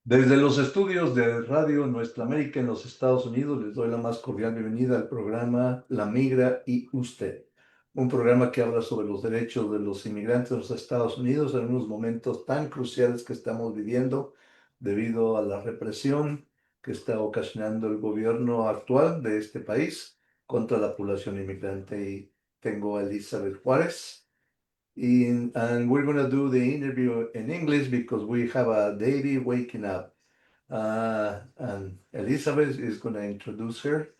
Desde los estudios de Radio Nuestra América en los Estados Unidos, les doy la más cordial bienvenida al programa La Migra y Usted, un programa que habla sobre los derechos de los inmigrantes en los Estados Unidos en unos momentos tan cruciales que estamos viviendo debido a la represión que está ocasionando el gobierno actual de este país contra la población inmigrante. Y tengo a Elizabeth Juárez. And we're going to do the interview in English because we have a lady waking up. And Elizabeth is going to introduce her,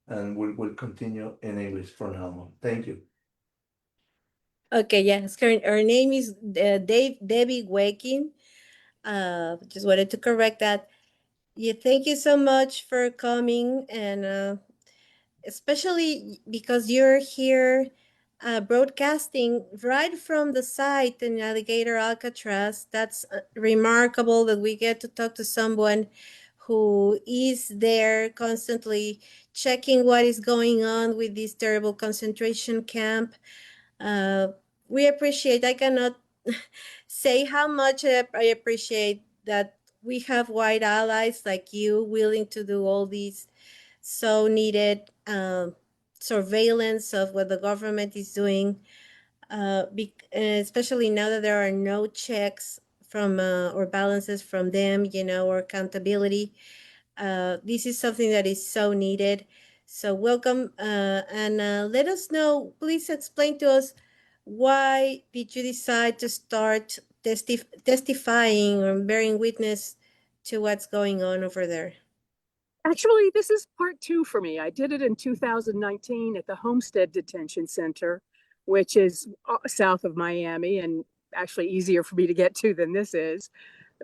and we'll continue in English from now on. Thank you. Okay, yes, her name is Debbie Waking. Just wanted to correct that. Yeah, thank you so much for coming, and especially because you're here broadcasting right from the site in Alligator, Alcatraz. That's remarkable that we get to talk to someone who is there constantly checking what is going on with this terrible concentration camp. We appreciate, I cannot say how much I appreciate that we have white allies like you willing to do all these so needed surveillance of what the government is doing, especially now that there are no checks from or balances from them, or accountability. This is something that is so needed. So welcome, and let us know, please explain to us, why did you decide to start testifying or bearing witness to what's going on over there? Actually, this is part two for me. I did it in 2019 at the Homestead Detention Center, which is south of Miami and actually easier for me to get to than this is,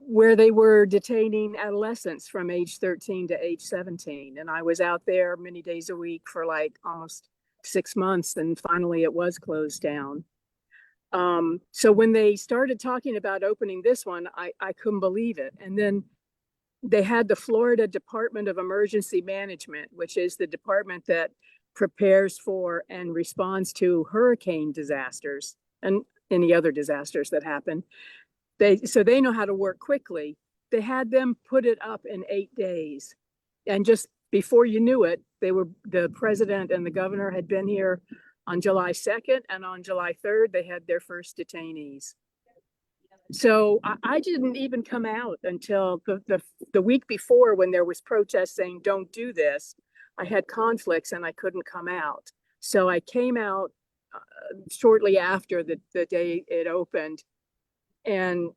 where they were detaining adolescents from age 13 to age 17. And I was out there many days a week for like almost 6 months, and finally it was closed down. So when they started talking about opening this one, I couldn't believe it. And then they had the Florida Department of Emergency Management, which is the department that prepares for and responds to hurricane disasters and any other disasters that happen. So they know how to work quickly. They had them put it up in 8 days. And just before you knew it, the president and the governor had been here on July 2nd, and on July 3rd, they had their first detainees. So I didn't even come out until the week before, when there was protests saying, don't do this. I had conflicts and I couldn't come out. So I came out shortly after the day it opened. And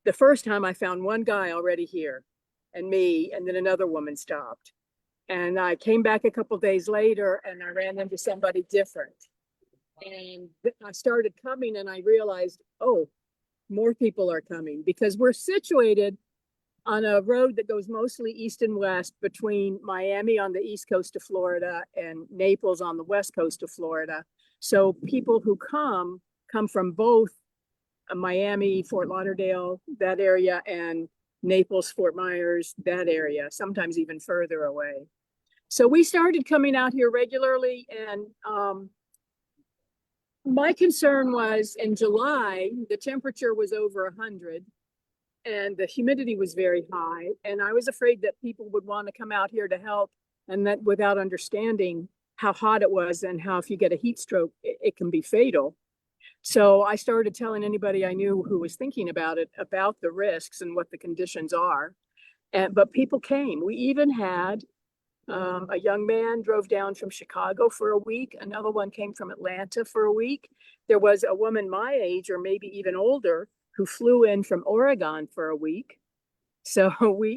the first time I found one guy already here and me, and then another woman stopped. And I came back a couple days later and I ran into somebody different. And I started coming and I realized, oh, more people are coming, because we're situated on a road that goes mostly east and west between Miami on the east coast of Florida and Naples on the west coast of Florida. So people who come from both Miami, Fort Lauderdale, that area, and Naples, Fort Myers, that area, sometimes even further away. So we started coming out here regularly, and my concern was in July, the temperature was over 100 and the humidity was very high. And I was afraid that people would want to come out here to help, and that without understanding how hot it was and how if you get a heat stroke, it can be fatal. So I started telling anybody I knew who was thinking about it, about the risks and what the conditions are. But people came. We even had a young man drove down from Chicago for a week. Another one came from Atlanta for a week. There was a woman my age, or maybe even older, who flew in from Oregon for a week. So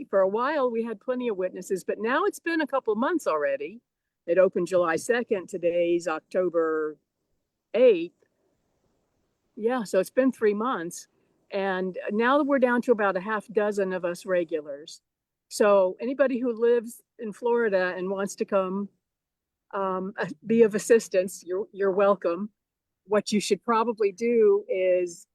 for a while, we had plenty of witnesses, but now it's been a couple of months already. It opened July 2nd. Today's October 8th. Yeah, so it's been 3 months. And now we're down to about a half dozen of us regulars. So anybody who lives in Florida and wants to come be of assistance, you're welcome. What you should probably do is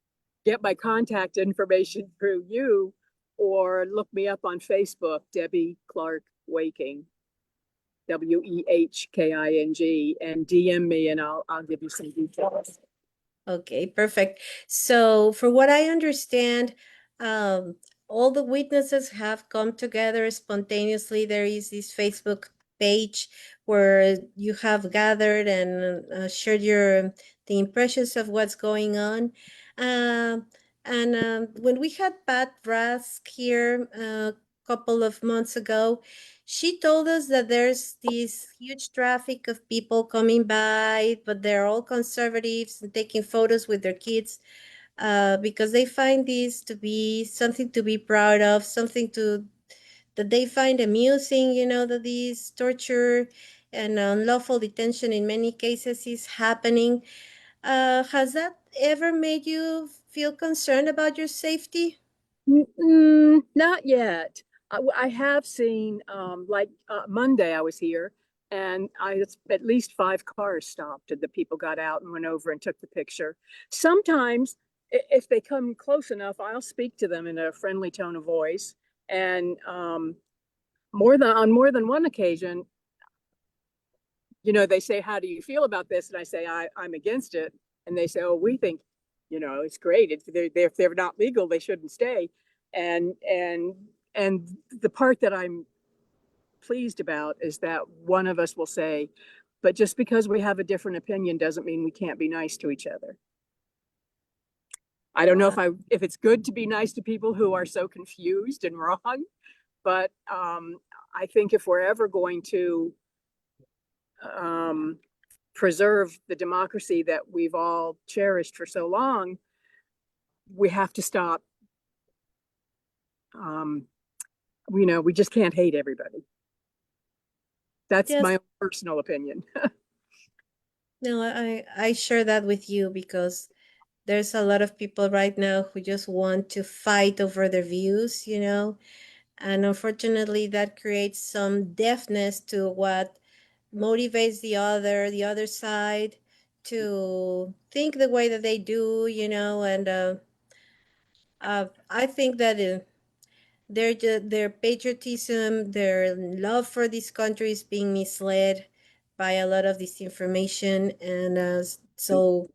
get my contact information through you, or look me up on Facebook, Debbie Clark Waking, Wehking, and DM me, and I'll give you some details. Okay, perfect. So for what I understand, all the witnesses have come together spontaneously. There is this Facebook page where you have gathered and shared the impressions of what's going on. And when we had Pat Rask here a couple of months ago, she told us that there's this huge traffic of people coming by, but they're all conservatives and taking photos with their kids because they find this to be something to be proud of, something that they find amusing, that this torture and unlawful detention in many cases is happening. Has that ever made you feel concerned about your safety? Not yet. I have seen, Monday I was here, and at least 5 cars stopped, and the people got out and went over and took the picture. Sometimes, if they come close enough, I'll speak to them in a friendly tone of voice. And on more than one occasion, they say, "How do you feel about this?" And I say, "I'm against it." And they say, "Oh, we think, it's great. If they're not legal, they shouldn't stay." And the part that I'm pleased about is that one of us will say, "But just because we have a different opinion doesn't mean we can't be nice to each other." I don't know if it's good to be nice to people who are so confused and wrong, but I think if we're ever going to preserve the democracy that we've all cherished for so long, we have to stop. We just can't hate everybody. That's Yes. my personal opinion. No, I share that with you because there's a lot of people right now who just want to fight over their views, and unfortunately that creates some deafness to what motivates the other side to think the way that they do, and I think that their patriotism, their love for this country is being misled by a lot of disinformation, and so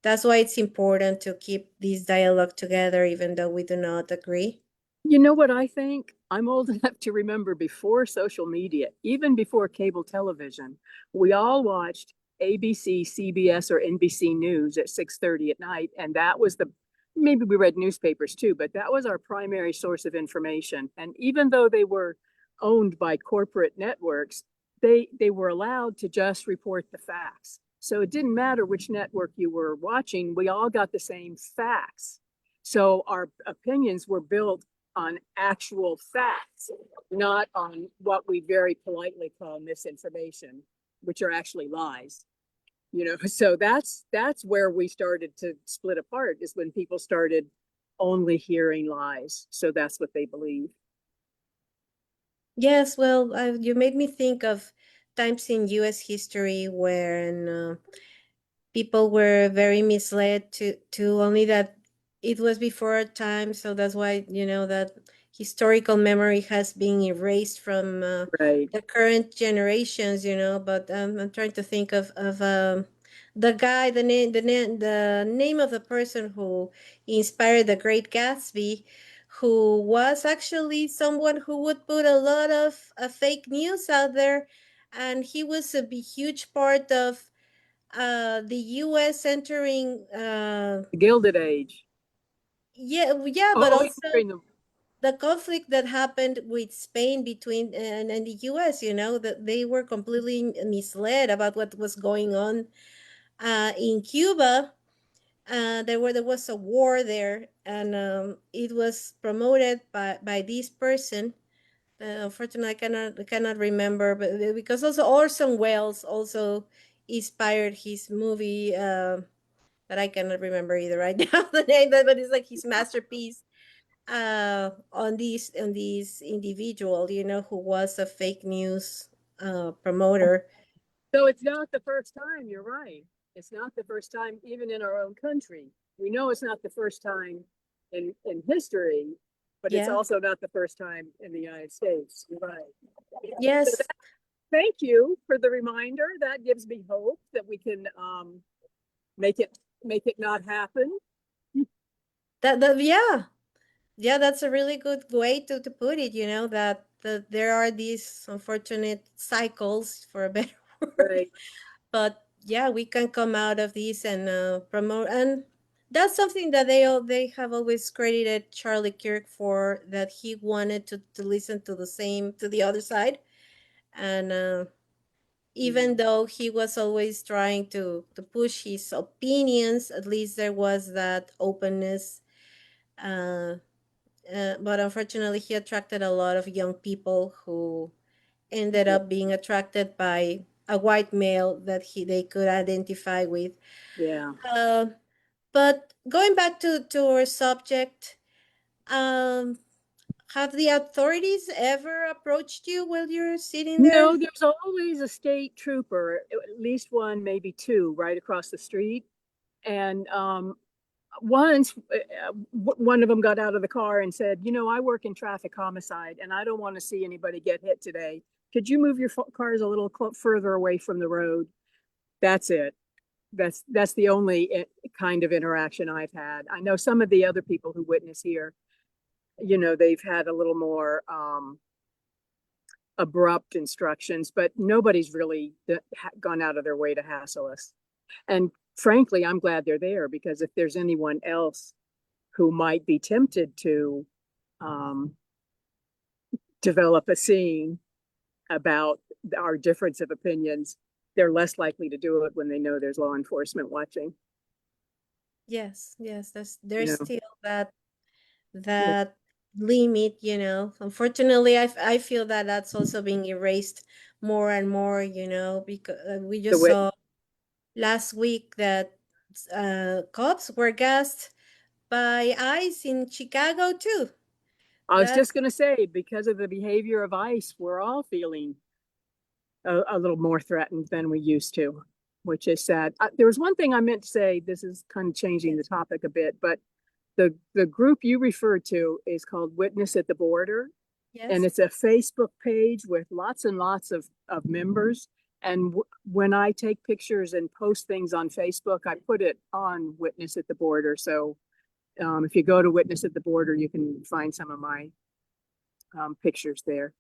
that's why it's important to keep this dialogue together, even though we do not agree. You know what I think? I'm old enough to remember before social media, even before cable television, we all watched ABC, CBS, or NBC News at 6:30 at night, and that was maybe we read newspapers too, but that was our primary source of information. And even though they were owned by corporate networks, they were allowed to just report the facts. So it didn't matter which network you were watching, we all got the same facts. So our opinions were built on actual facts, not on what we very politely call misinformation, which are actually lies. So that's where we started to split apart, is when people started only hearing lies. So that's what they believe. Yes, well, you made me think of times in U.S. history when people were very misled to only that it was before our time, so that's why that historical memory has been erased from Right. the current generations. But I'm trying to think of the guy, the name of the person who inspired the Great Gatsby, who was actually someone who would put a lot of fake news out there, and he was a huge part of the US entering The Gilded Age. yeah, but Oh, also the conflict that happened with Spain between and the US, that they were completely misled about what was going on in Cuba. There was a war there, and it was promoted by this person. Unfortunately, I cannot remember, but because also Orson Welles also inspired his movie, but I cannot remember either right now the name, but it's like his masterpiece on this individual, who was a fake news promoter. So it's not the first time, you're right. It's not the first time, even in our own country. We know it's not the first time in history, but it's Yeah. also not the first time in the United States. You're right. Yes. Thank you for the reminder. That gives me hope that we can make it not happen. Yeah. yeah, that's a really good way to put it, that there are these unfortunate cycles, for a better word. Right. But yeah, we can come out of these and promote, and that's something that they have always credited Charlie Kirk for, that he wanted to listen to the other side. And even though he was always trying to push his opinions, at least there was that openness. uh, but unfortunately, he attracted a lot of young people who ended Yeah. up being attracted by a white male that they could identify with. Yeah. Uh, but going back to our subject, um, have the authorities ever approached you while you're sitting there? No, there's always a state trooper, at least one, maybe two, right across the street. And once one of them got out of the car and said, I work in traffic homicide and I don't want to see anybody get hit today. Could you move your cars a little further away from the road? That's it. That's the only kind of interaction I've had. I know some of the other people who witness here, they've had a little more abrupt instructions, but nobody's really gone out of their way to hassle us. And frankly, I'm glad they're there, because if there's anyone else who might be tempted to um, develop a scene about our difference of opinions, they're less likely to do it when they know there's law enforcement watching. Yes, yes, You there's know, still that limit. Unfortunately, I feel that that's also being erased more and more, because we the just wit. saw last week that cops were gassed by ICE in Chicago too. I was That just going to say, because of the behavior of ICE, we're all feeling a little more threatened than we used to, which is sad. There was one thing I meant to say. This is kind of changing the topic a bit, but the group you referred to is called Witness at the Border, and yes. it's a Facebook page with lots and lots of members. And when I take pictures and post things on Facebook, I put it on Witness at the Border. So if you go to Witness at the Border, you can find some of my pictures there.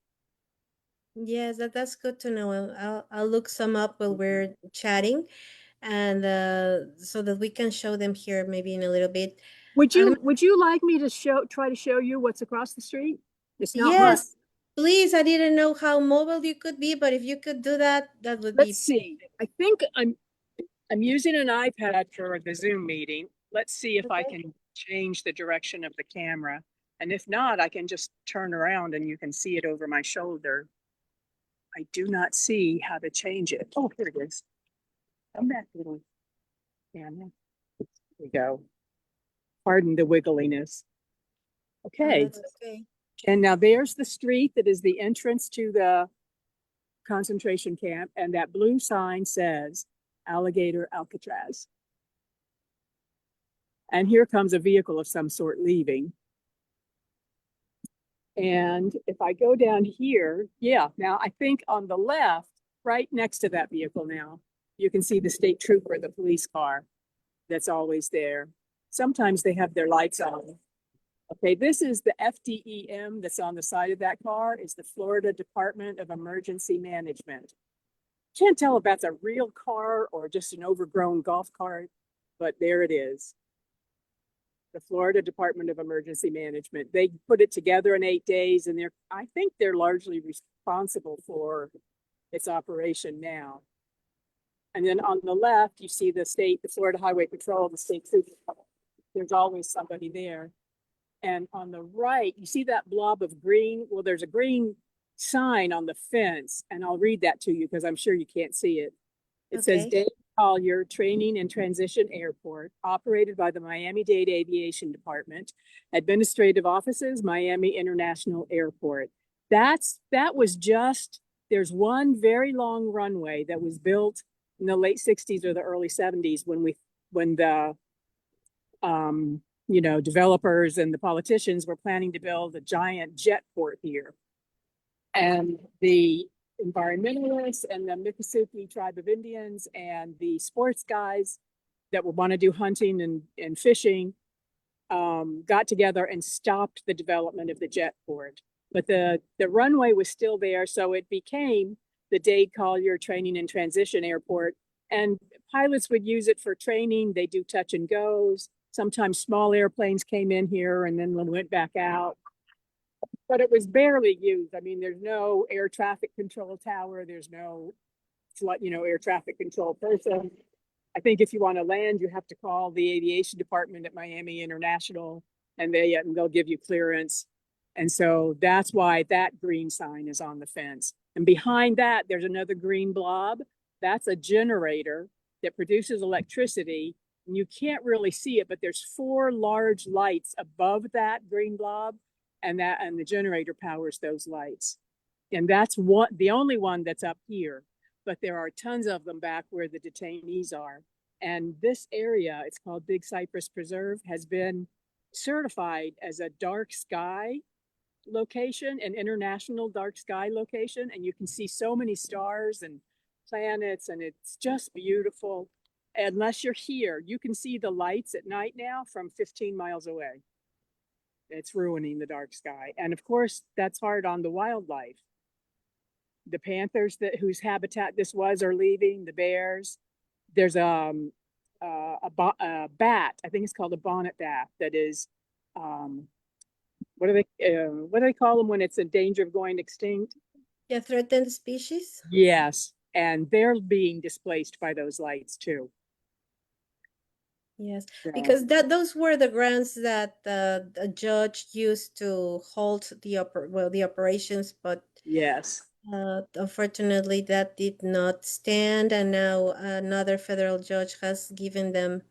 Yes, that's good to know. I'll look some up while we're chatting, and so that we can show them here maybe in a little bit. And Would you like me to try to show you what's across the street? It's not much. yes, please. I didn't know how mobile you could be, but if you could do that, that would Let's be see. I think I'm using an iPad for the Zoom meeting. Let's see if I okay. can change the direction of the camera. And if not, I can just turn around and you can see it over my shoulder. I do not see how to change it. Oh, here it is. Come back, little camera. Here we go. Pardon the wiggliness. Oh, Okay. that's okay. And now there's the street that is the entrance to the concentration camp. And that blue sign says Alligator, Alcatraz. And here comes a vehicle of some sort leaving. And if I go down here, yeah, now I think on the left, right next to that vehicle now, you can see the state trooper, the police car that's always there. Sometimes they have their lights on. Okay, this is the FDEM that's on the side of that car, is the Florida Department of Emergency Management. Can't tell if that's a real car or just an overgrown golf cart, but there it is. The Florida Department of Emergency Management. They put it together in 8 days, and I think they're largely responsible for its operation now. And then on the left, you see the Florida Highway Patrol, the state trooper. There's always somebody there. And on the right, you see that blob of green? Well, there's a green sign on the fence, and I'll read that to you because I'm sure you can't see it. It says, Dave Collier Training and Transition Airport, operated by the Miami-Dade Aviation Department, administrative offices, Miami International Airport. There's one very long runway that was built in the late 60s or the early 70s when the developers and the politicians were planning to build a giant jet port here. And the environmentalists and the Miccosukee tribe of Indians and the sports guys that would want to do hunting and fishing got together and stopped the development of the jet port. But the runway was still there, so it became the Dade Collier Training and Transition Airport. And pilots would use it for training. They do touch and goes. Sometimes small airplanes came in here and then went back out. But it was barely used. I mean, there's no air traffic control tower. There's no, air traffic control person. I think if you want to land, you have to call the aviation department at Miami International, and they'll give you clearance. And so that's why that green sign is on the fence. And behind that, there's another green blob. That's a generator that produces electricity. And you can't really see it, but there's 4 large lights above that green blob, and the generator powers those lights. And that's the only one that's up here. But there are tons of them back where the detainees are. And this area, it's called Big Cypress Preserve, has been certified as a dark sky location, an international dark sky location. And you can see so many stars and planets, and it's just beautiful. Unless you're here, you can see the lights at night now from 15 miles away. It's ruining the dark sky. And of course, that's hard on the wildlife. The panthers whose habitat this was are leaving, the bears. There's a bat, I think it's called a bonnet bat, that is, what do they call them when it's in danger of going extinct? Yeah, threatened species. Yes, and they're being displaced by those lights too. Yes, So, because those were the grounds that the judge used to halt the operations, but yes. unfortunately that did not stand, and now another federal judge has given them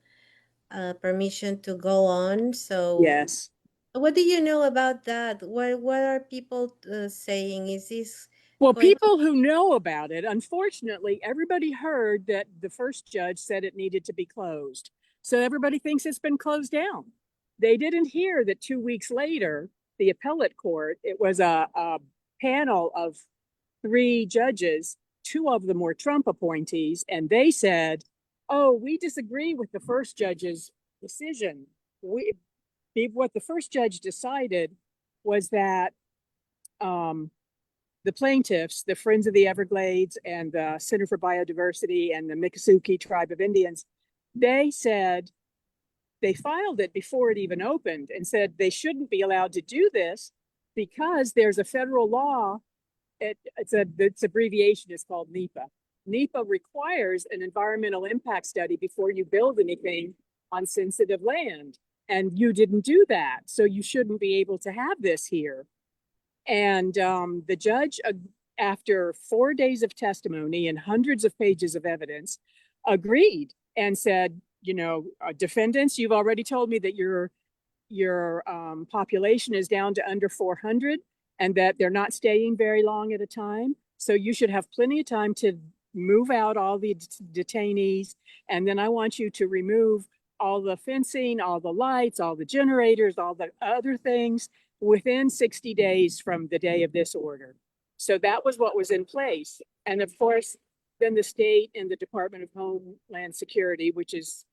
permission to go on. So Yes. what do you know about that? What are people saying? Is this Well, going? people who know about it, unfortunately, everybody heard that the first judge said it needed to be closed. So everybody thinks it's been closed down. They didn't hear that 2 weeks later, the appellate court, it was a panel of 3 judges, 2 of them were Trump appointees, and they said, oh, we disagree with the first judge's decision. What the first judge decided was that the plaintiffs, the Friends of the Everglades and the Center for Biodiversity and the Miccosukee Tribe of Indians, they said, they filed it before it even opened and said they shouldn't be allowed to do this because there's a federal law. Its abbreviation is called NEPA. NEPA requires an environmental impact study before you build anything on sensitive land. And you didn't do that. So you shouldn't be able to have this here. And the judge, after 4 days of testimony and hundreds of pages of evidence, agreed and said, defendants, you've already told me that your population is down to under 400 and that they're not staying very long at a time. So you should have plenty of time to move out all the detainees. And then I want you to remove all the fencing, all the lights, all the generators, all the other things within 60 days from the day of this order. So that was what was in place. And of course, then the state and the Department of Homeland Security, which is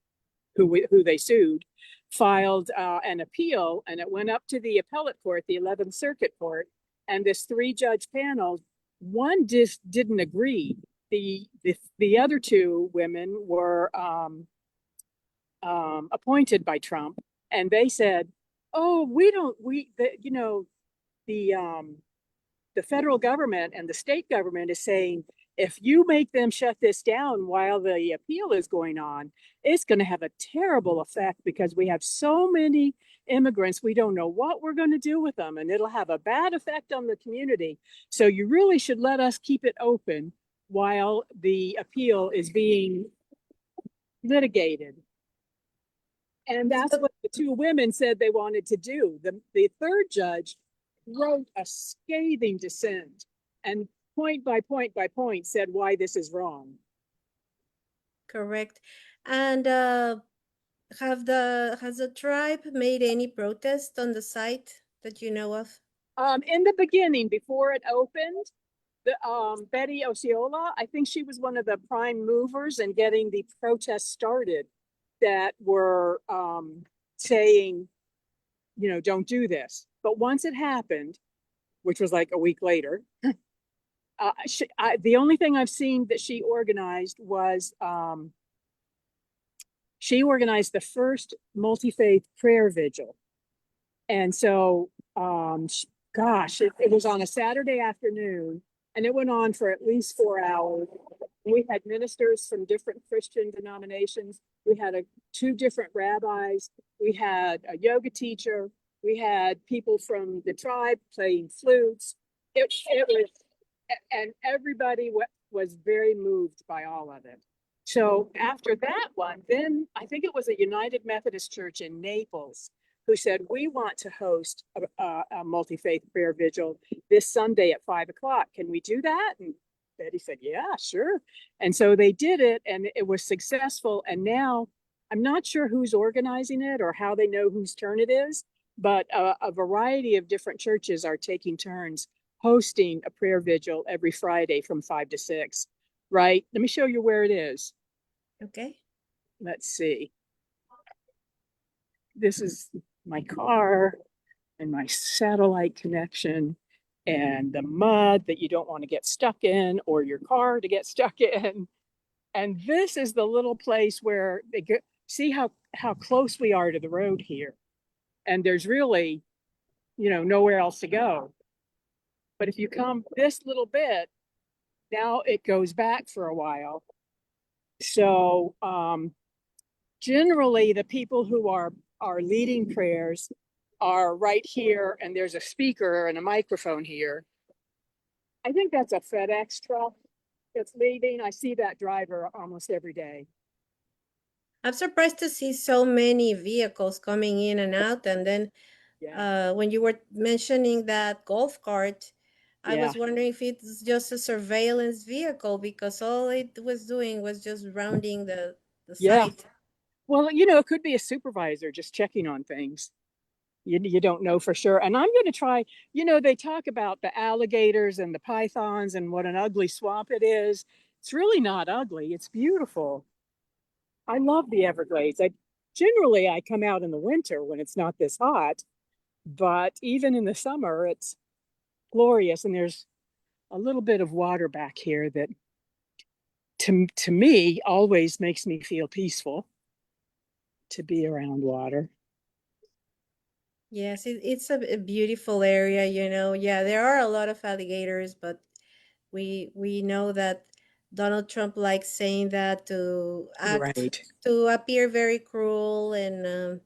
who they sued, filed an appeal, and it went up to the appellate court, the 11th Circuit Court, and this 3-judge panel, one just didn't agree. The other 2 women were appointed by Trump, and they said, "Oh, the federal government and the state government is saying if you make them shut this down while the appeal is going on, it's going to have a terrible effect because we have so many immigrants. We don't know what we're going to do with them, and it'll have a bad effect on the community. So you really should let us keep it open while the appeal is being litigated." And that's what the 2 women said they wanted to do. The 3rd judge wrote a scathing dissent and point by point said why this is wrong. Correct. And has the tribe made any protest on the site that you know of? In the beginning, before it opened, the Betty Osceola, I think she was one of the prime movers in getting the protests started that were saying don't do this. But once it happened, which was like a week later, the only thing I've seen that she organized was she organized the first multi-faith prayer vigil. And so, gosh, it was on a Saturday afternoon, and it went on for at least 4 hours. We had ministers from different Christian denominations. We had two different rabbis. We had a yoga teacher. We had people from the tribe playing flutes. It was, and everybody was very moved by all of it. So after that one, then I think it was a United Methodist Church in Naples who said, we want to host a multi-faith prayer vigil this Sunday at 5 o'clock. Can we do that? And Betty said, yeah, sure. And so they did it, and it was successful. And now I'm not sure who's organizing it or how they know whose turn it is, but a variety of different churches are taking turns hosting a prayer vigil every Friday from 5 to 6, right? Let me show you where it is. Okay. Let's see. This is my car and my satellite connection and the mud that you don't want to get stuck in or your car to get stuck in. And this is the little place where they get, see how close we are to the road here. And there's really, nowhere else to go. But if you come this little bit, now it goes back for a while. So generally the people who are leading prayers are right here, and there's a speaker and a microphone here. I think that's a FedEx truck that's leaving. I see that driver almost every day. I'm surprised to see so many vehicles coming in and out. And then when you were mentioning that golf cart, I was wondering if it's just a surveillance vehicle, because all it was doing was just rounding the site. Well, it could be a supervisor just checking on things. You don't know for sure. And I'm going to try, they talk about the alligators and the pythons and what an ugly swamp it is. It's really not ugly. It's beautiful. I love the Everglades. Generally I come out in the winter when it's not this hot, but even in the summer, it's glorious. And there's a little bit of water back here that to me always makes me feel peaceful to be around water. Yes, it's a beautiful area, Yeah, there are a lot of alligators, but we know that Donald Trump likes saying that to appear very cruel, and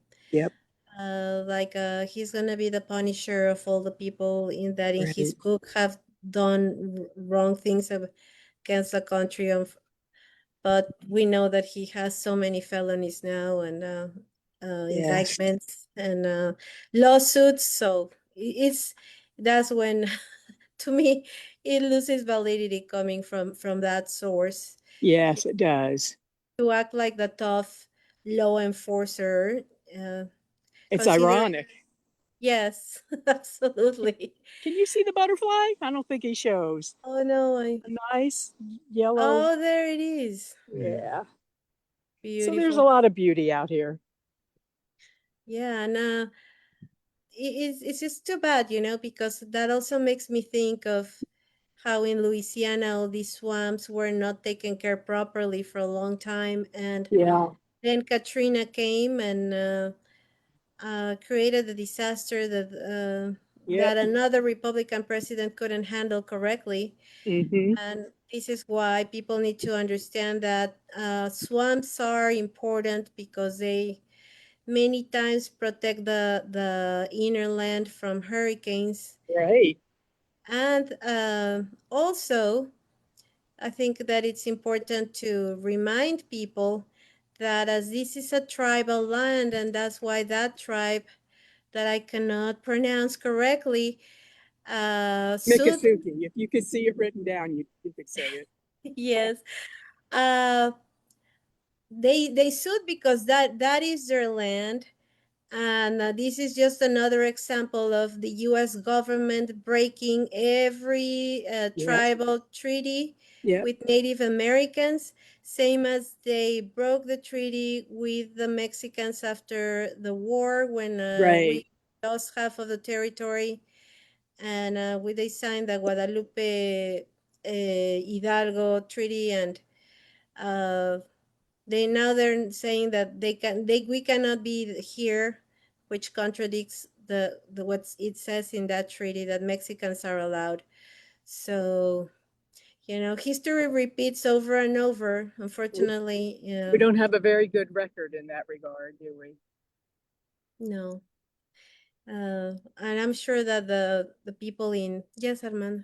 he's gonna be the punisher of all the people in his book have done wrong things against the country. But we know that he has so many felonies now, and indictments and lawsuits. So that's when, to me, it loses validity coming from that source. Yes, it does. To act like the tough law enforcer. It's ironic. Yes, absolutely. Can you see the butterfly? I don't think he shows. Oh no, a nice yellow. Oh, there it is. Yeah. Beautiful. So there's a lot of beauty out here. Yeah, and it's just too bad, because that also makes me think of how in Louisiana all these swamps were not taken care properly for a long time, and then Katrina came and created a disaster that another Republican president couldn't handle correctly. And this is why people need to understand that swamps are important, because they many times protect the inner land from hurricanes. Right. And also, I think that it's important to remind people that as this is a tribal land, and that's why that tribe that I cannot pronounce correctly, Miccosukee. If you could see it written down, you could say it. Yes. They sued because that is their land. And this is just another example of the U.S. government breaking every tribal treaty with Native Americans, same as they broke the treaty with the Mexicans after the war when lost half of the territory, and they signed the Guadalupe Hidalgo Treaty, and they're saying that we cannot be here, which contradicts the what it says in that treaty, that Mexicans are allowed. So, history repeats over and over, unfortunately. We don't have a very good record in that regard, do we? No. And I'm sure that the people in, yes, Armando.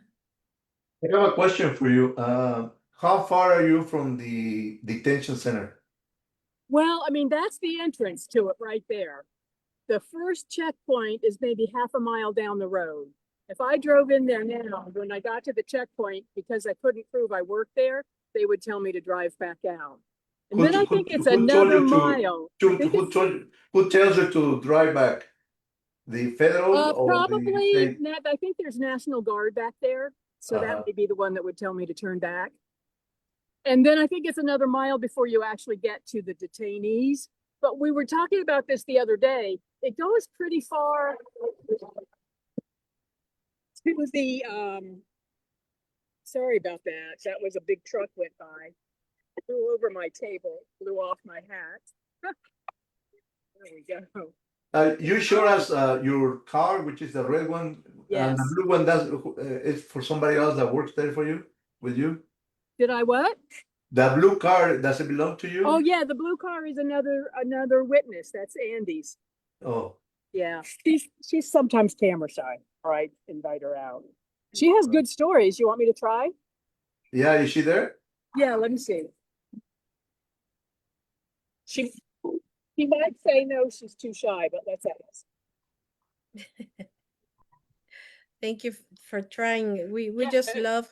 I have a question for you. How far are you from the detention center? Well, I mean, that's the entrance to it right there. The first checkpoint is maybe half a mile down the road. If I drove in there now, when I got to the checkpoint, because I couldn't prove I worked there, they would tell me to drive back out. And then I think it's another mile. Who tells you to drive back? The federal or probably, the state? I think there's National Guard back there. So that may be the one that would tell me to turn back. And then I think it's another mile before you actually get to the detainees. But we were talking about this the other day. It goes pretty far to the, sorry about that. That was a big truck went by. Flew over my table, blew off my hat. There we go. You show us your car, which is the red one, Yes. and the blue one is for somebody else that works there for you, with you. Did I what? The blue car, does it belong to you? Oh yeah, the blue car is another witness. That's Andy's. Oh. Yeah, she's sometimes camera shy. All right, invite her out. She has good stories. You want me to try? Yeah, is she there? Yeah, let me see. She might say no, she's too shy, but let's ask. Thank you for trying. We just love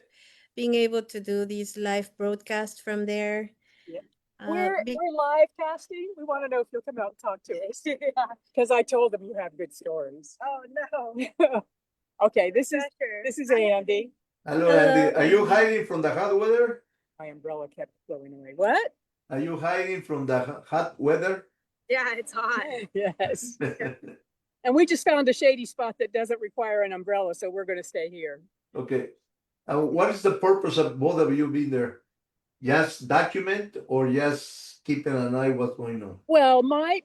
being able to do these live broadcasts from there. Yeah. We're live casting. We want to know if you'll come out and talk to us. Because I told them you have good stories. Oh no. Okay, this is Andy. Hello, Andy. Are you hiding from the hot weather? My umbrella kept blowing away. What? Are you hiding from the hot weather? Yeah, it's hot. Yes. And we just found a shady spot that doesn't require an umbrella, so we're going to stay here. Okay. What is the purpose of both of you being there? Just document or just keeping an eye what's going on? Well,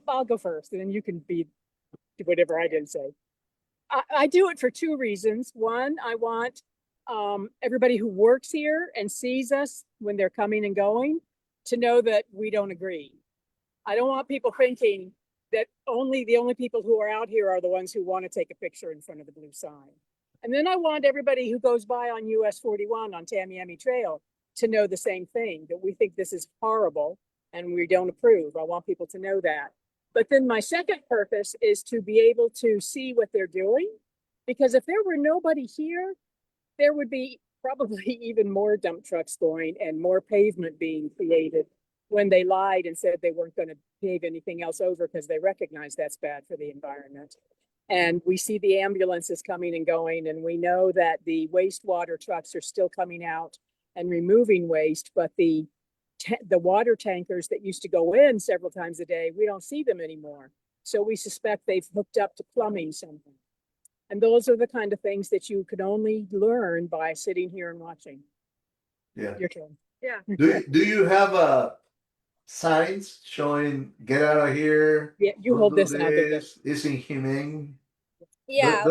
I'll go first, and then you can be whatever I didn't say. I do it for two reasons. One, I want everybody who works here and sees us when they're coming and going to know that we don't agree. I don't want people thinking that the only people who are out here are the ones who want to take a picture in front of the blue sign. And then I want everybody who goes by on US 41 on Tamiami Trail to know the same thing, that we think this is horrible and we don't approve. I want people to know that. But then my second purpose is to be able to see what they're doing, because if there were nobody here, there would be probably even more dump trucks going and more pavement being created when they lied and said they weren't going to pave anything else over because they recognize that's bad for the environment. And we see the ambulances coming and going, and we know that the wastewater trucks are still coming out and removing waste, but the water tankers that used to go in several times a day, we don't see them anymore. So we suspect they've hooked up to plumbing something. And those are the kind of things that you could only learn by sitting here and watching. Yeah. Your turn. Yeah. Do you have signs showing get out of here? Yeah, you hold this and I'll get this. It's inhumane. Yeah.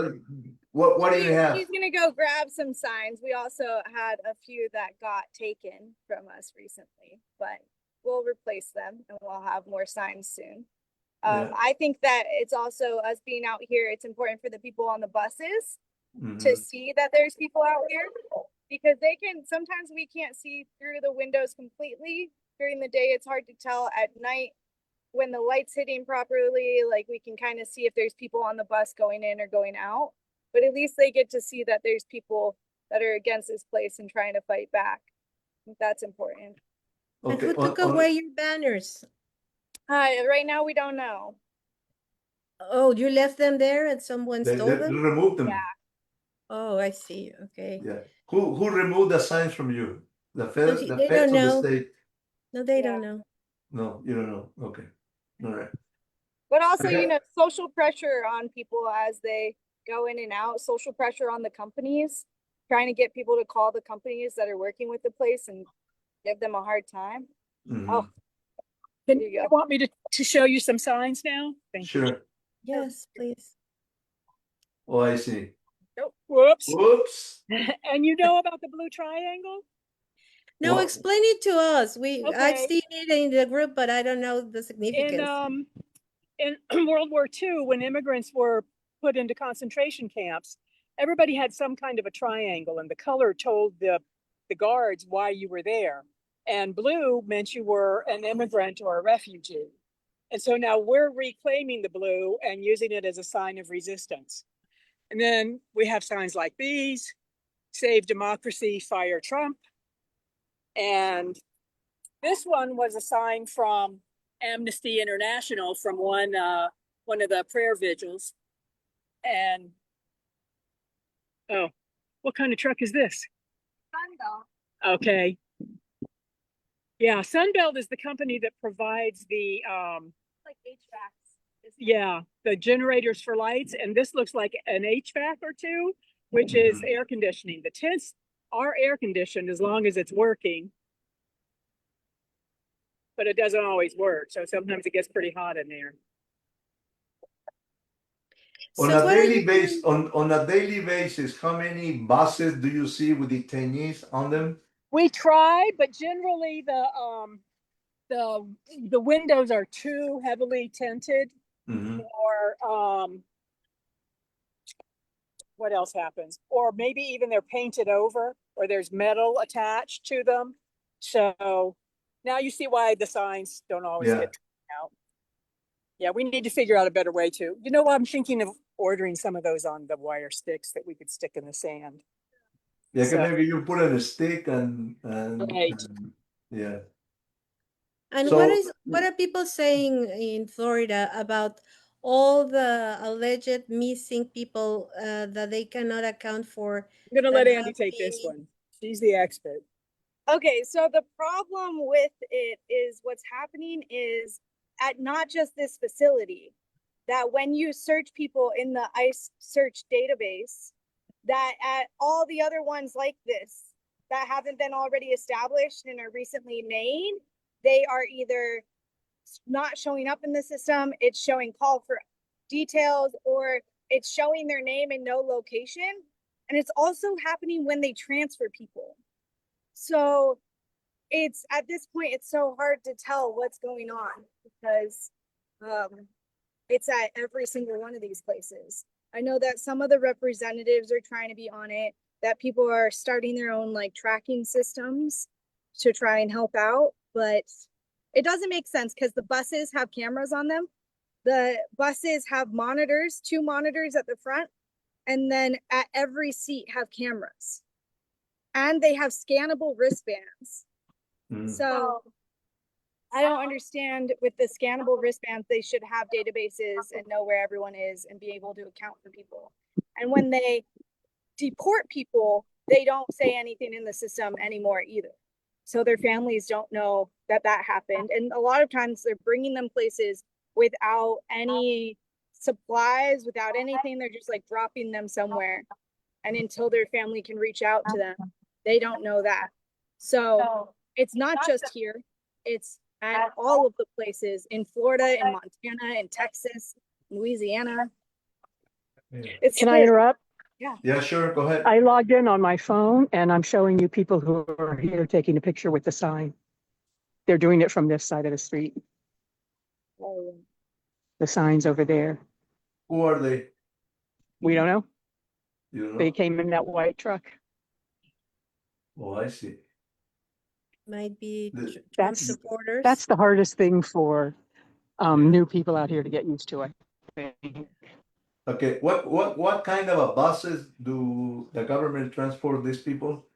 What do you have? He's gonna go grab some signs. We also had a few that got taken from us recently, but we'll replace them and we'll have more signs soon. I think that it's also us being out here. It's important for the people on the buses to see that there's people out here, because sometimes we can't see through the windows completely. During the day, it's hard to tell. At night, when the light's hitting properly, like we can kind of see if there's people on the bus going in or going out, but at least they get to see that there's people that are against this place and trying to fight back. I think that's important. And who took away your banners? Right now we don't know. Oh, you left them there and someone stole them? They removed them. Yeah. Oh, I see. Okay. Yeah. Who removed the signs from you? The feds or the state? No, they don't know. No, you don't know. Okay. All right. But also, Okay. you know, social pressure on people as they go in and out, social pressure on the companies, trying to get people to call the companies that are working with the place and give them a hard time. Mhm. Oh, Can there you you go. want me to show you some signs now? Thank you. Sure. Yes, please. Oh, I see. Oh, whoops. Whoops. And you know about the blue triangle? No, What? explain it to us. I've Okay. seen it in the group, but I don't know the In significance. in World War II, when immigrants were put into concentration camps, everybody had some kind of a triangle, and the color told the guards why you were there. And blue meant you were an immigrant or a refugee. And so now we're reclaiming the blue and using it as a sign of resistance. And then we have signs like these: Save Democracy, Fire Trump. And this one was a sign from Amnesty International from one of the prayer vigils. And oh, what kind of truck is this? Sunbelt. Okay. Yeah, Sunbelt is the company that provides the Like HVACs. yeah, the generators for lights, and this looks like an HVAC or two, which is Mhm. air conditioning. The tents are air conditioned as long as it's working, but it doesn't always work. So sometimes it gets pretty hot in there. On So a what are daily you basis, doing? on a daily basis, how many buses do you see with detainees on them? We try, but generally the windows are too heavily tinted, Mhm. or what else happens? Or maybe even they're painted over, or there's metal attached to them. So now you see why the signs don't always Yeah. get out. Yeah, we need to figure out a better way to. You know, I'm thinking of ordering some of those on the wire sticks that we could stick in the sand. Yeah, So, maybe you put on a stick right. yeah. And So what are people saying in Florida about all the alleged missing people that they cannot account for I'm gonna that let Andy have take been? this one. She's the expert. Okay, so the problem with it is what's happening is at not just this facility, that when you search people in the ICE search database, that at all the other ones like this that haven't been already established and are recently made, they are either not showing up in the system, it's showing call for details, or it's showing their name and no location. And it's also happening when they transfer people. So it's at this point, it's so hard to tell what's going on because it's at every single one of these places. I know that some of the representatives are trying to be on it, that people are starting their own like tracking systems to try and help out, but it doesn't make sense because the buses have cameras on them. The buses have monitors, 2 monitors at the front, and then at every seat have cameras. And they have scannable wristbands. So I don't understand with the scannable wristbands, they should have databases and know where everyone is and be able to account for people. And when they deport people, they don't say anything in the system anymore either. So their families don't know that that happened. And a lot of times they're bringing them places without any supplies, without anything. They're just like dropping them somewhere. And until their family can reach out to them, they don't know that. So it's not just here, it's at all of the places in Florida, in Montana, in Texas, Louisiana. It's Can I interrupt? Yeah, sure, go ahead. I logged in on my phone and I'm showing you people who are here taking a picture with the sign. They're doing it from this side of the street. The sign's over there. Who are they? We don't know. You don't They know? came in that white truck. Oh, I see. Might be The- Trump That's supporters. the hardest thing for new people out here to get used to, I think. Okay, what kind of a buses do the government transport these people,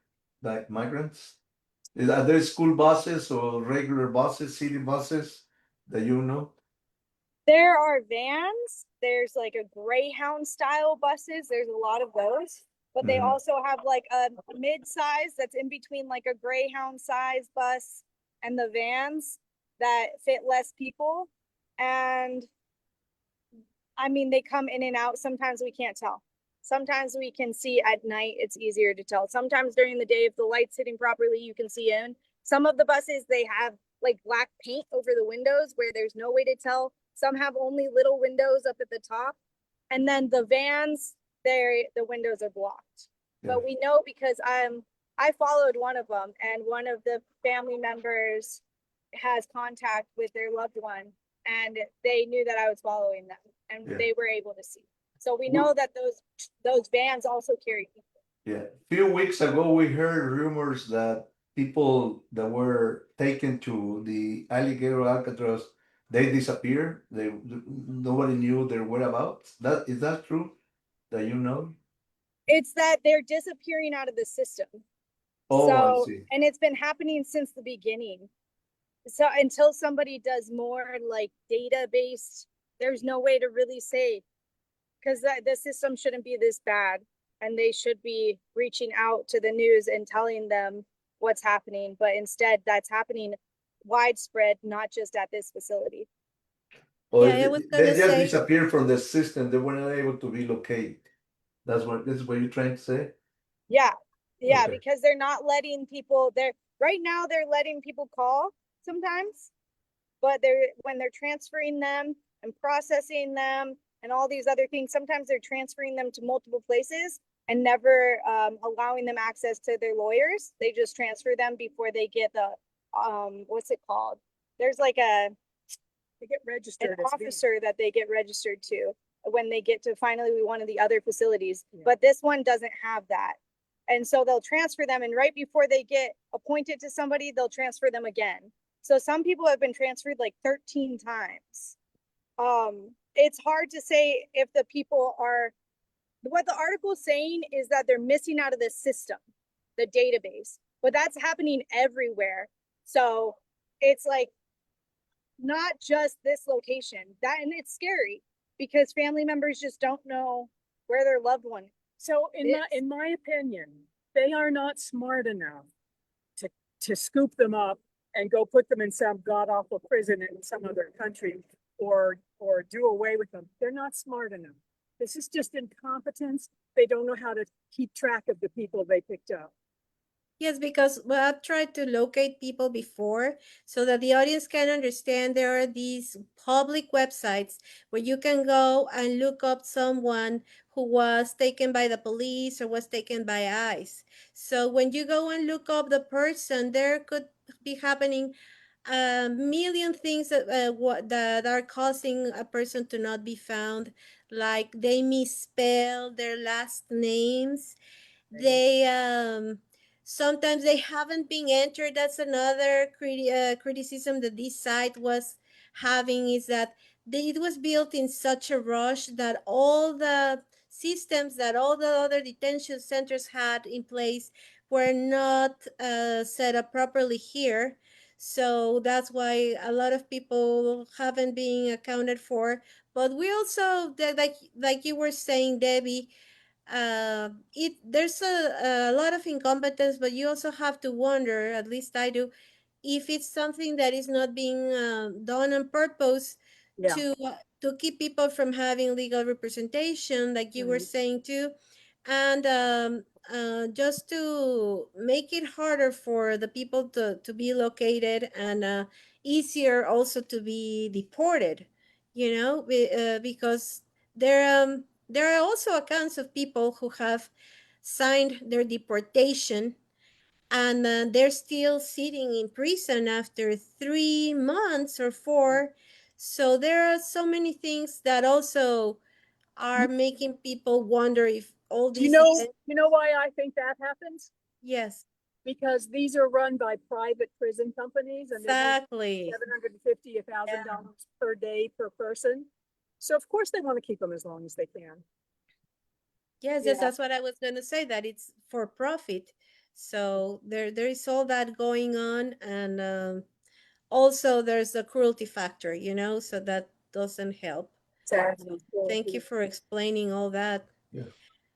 like migrants? Are there school buses or regular buses, city buses that you know? There are vans. There's like a Greyhound style buses. There's a lot of those. But they Mhm. also have like a mid-size that's in between like a Greyhound size bus and the vans that fit less people. And I mean, they come in and out. Sometimes we can't tell. Sometimes we can see at night, it's easier to tell. Sometimes during the day, if the light's hitting properly, you can see in. Some of the buses, they have like black paint over the windows where there's no way to tell. Some have only little windows up at the top. And then the vans, the windows are blocked. Yeah. But we know because I followed one of them, and one of the family members has contact with their loved one, and they knew that I was following them, and Yeah. they were able to see. So we know that those vans also carry people. Yeah, a few weeks ago, we heard rumors that people that were taken to the Alligator Alcatraz, they disappeared. Nobody knew their whereabouts. Is that true? That you know? It's that they're disappearing out of the system. Oh, I So, see. and it's been happening since the beginning. So until somebody does more like data-based, there's no way to really say, because the system shouldn't be this bad, and they should be reaching out to the news and telling them what's happening. But instead, that's happening widespread, not just at this facility. Or Yeah, I was they gonna just say, disappeared from the system. They were not able to be located. This is what you're trying to say? Yeah, Okay. because they're not letting people. Right now they're letting people call sometimes, but when they're transferring them and processing them and all these other things, sometimes they're transferring them to multiple places and never allowing them access to their lawyers. They just transfer them before they get the what's it called? There's like They get an registered. officer that they get registered to when they get to finally one of the other facilities. Yeah. But this one doesn't have that. And so they'll transfer them, and right before they get appointed to somebody, they'll transfer them again. So some people have been transferred like 13 times. It's hard to say if the people are, what the article's saying is that they're missing out of the system, the database, but that's happening everywhere. So it's like not just this location, and it's scary because family members just don't know where their loved one is. So in my opinion, they are not smart enough to scoop them up and go put them in some god awful prison in some other country or do away with them. They're not smart enough. This is just incompetence. They don't know how to keep track of the people they picked up. yes, because I've tried to locate people before so that the audience can understand there are these public websites where you can go and look up someone who was taken by the police or was taken by ICE. So when you go and look up the person, there could be happening a million things that are causing a person to not be found, like they misspell their last names. They sometimes they haven't been entered. That's another criticism that this site was having, is that it was built in such a rush that all the systems that all the other detention centers had in place were not set up properly here. So that's why a lot of people haven't been accounted for. But we also, like you were saying, Debbie, there's a lot of incompetence, but you also have to wonder, at least I do, if it's something that is not being done on purpose Yeah. to keep people from having legal representation, like you were saying too, and just to make it harder for the people to be located, and easier also to be deported, because there are also accounts of people who have signed their deportation, and they're still sitting in prison after 3 months or 4. So there are so many things that also are making people wonder if all Do you these know why I think that happens? Yes, Because these are run by private prison companies and exactly. $750, $1,000 per day per person. So of course they want to keep them as long as they can. Yes, Yeah. that's what I was going to say, that it's for profit. So there is all that going on, and also there's a cruelty factor, so that doesn't help. Exactly. Thank you for explaining all that. Yeah.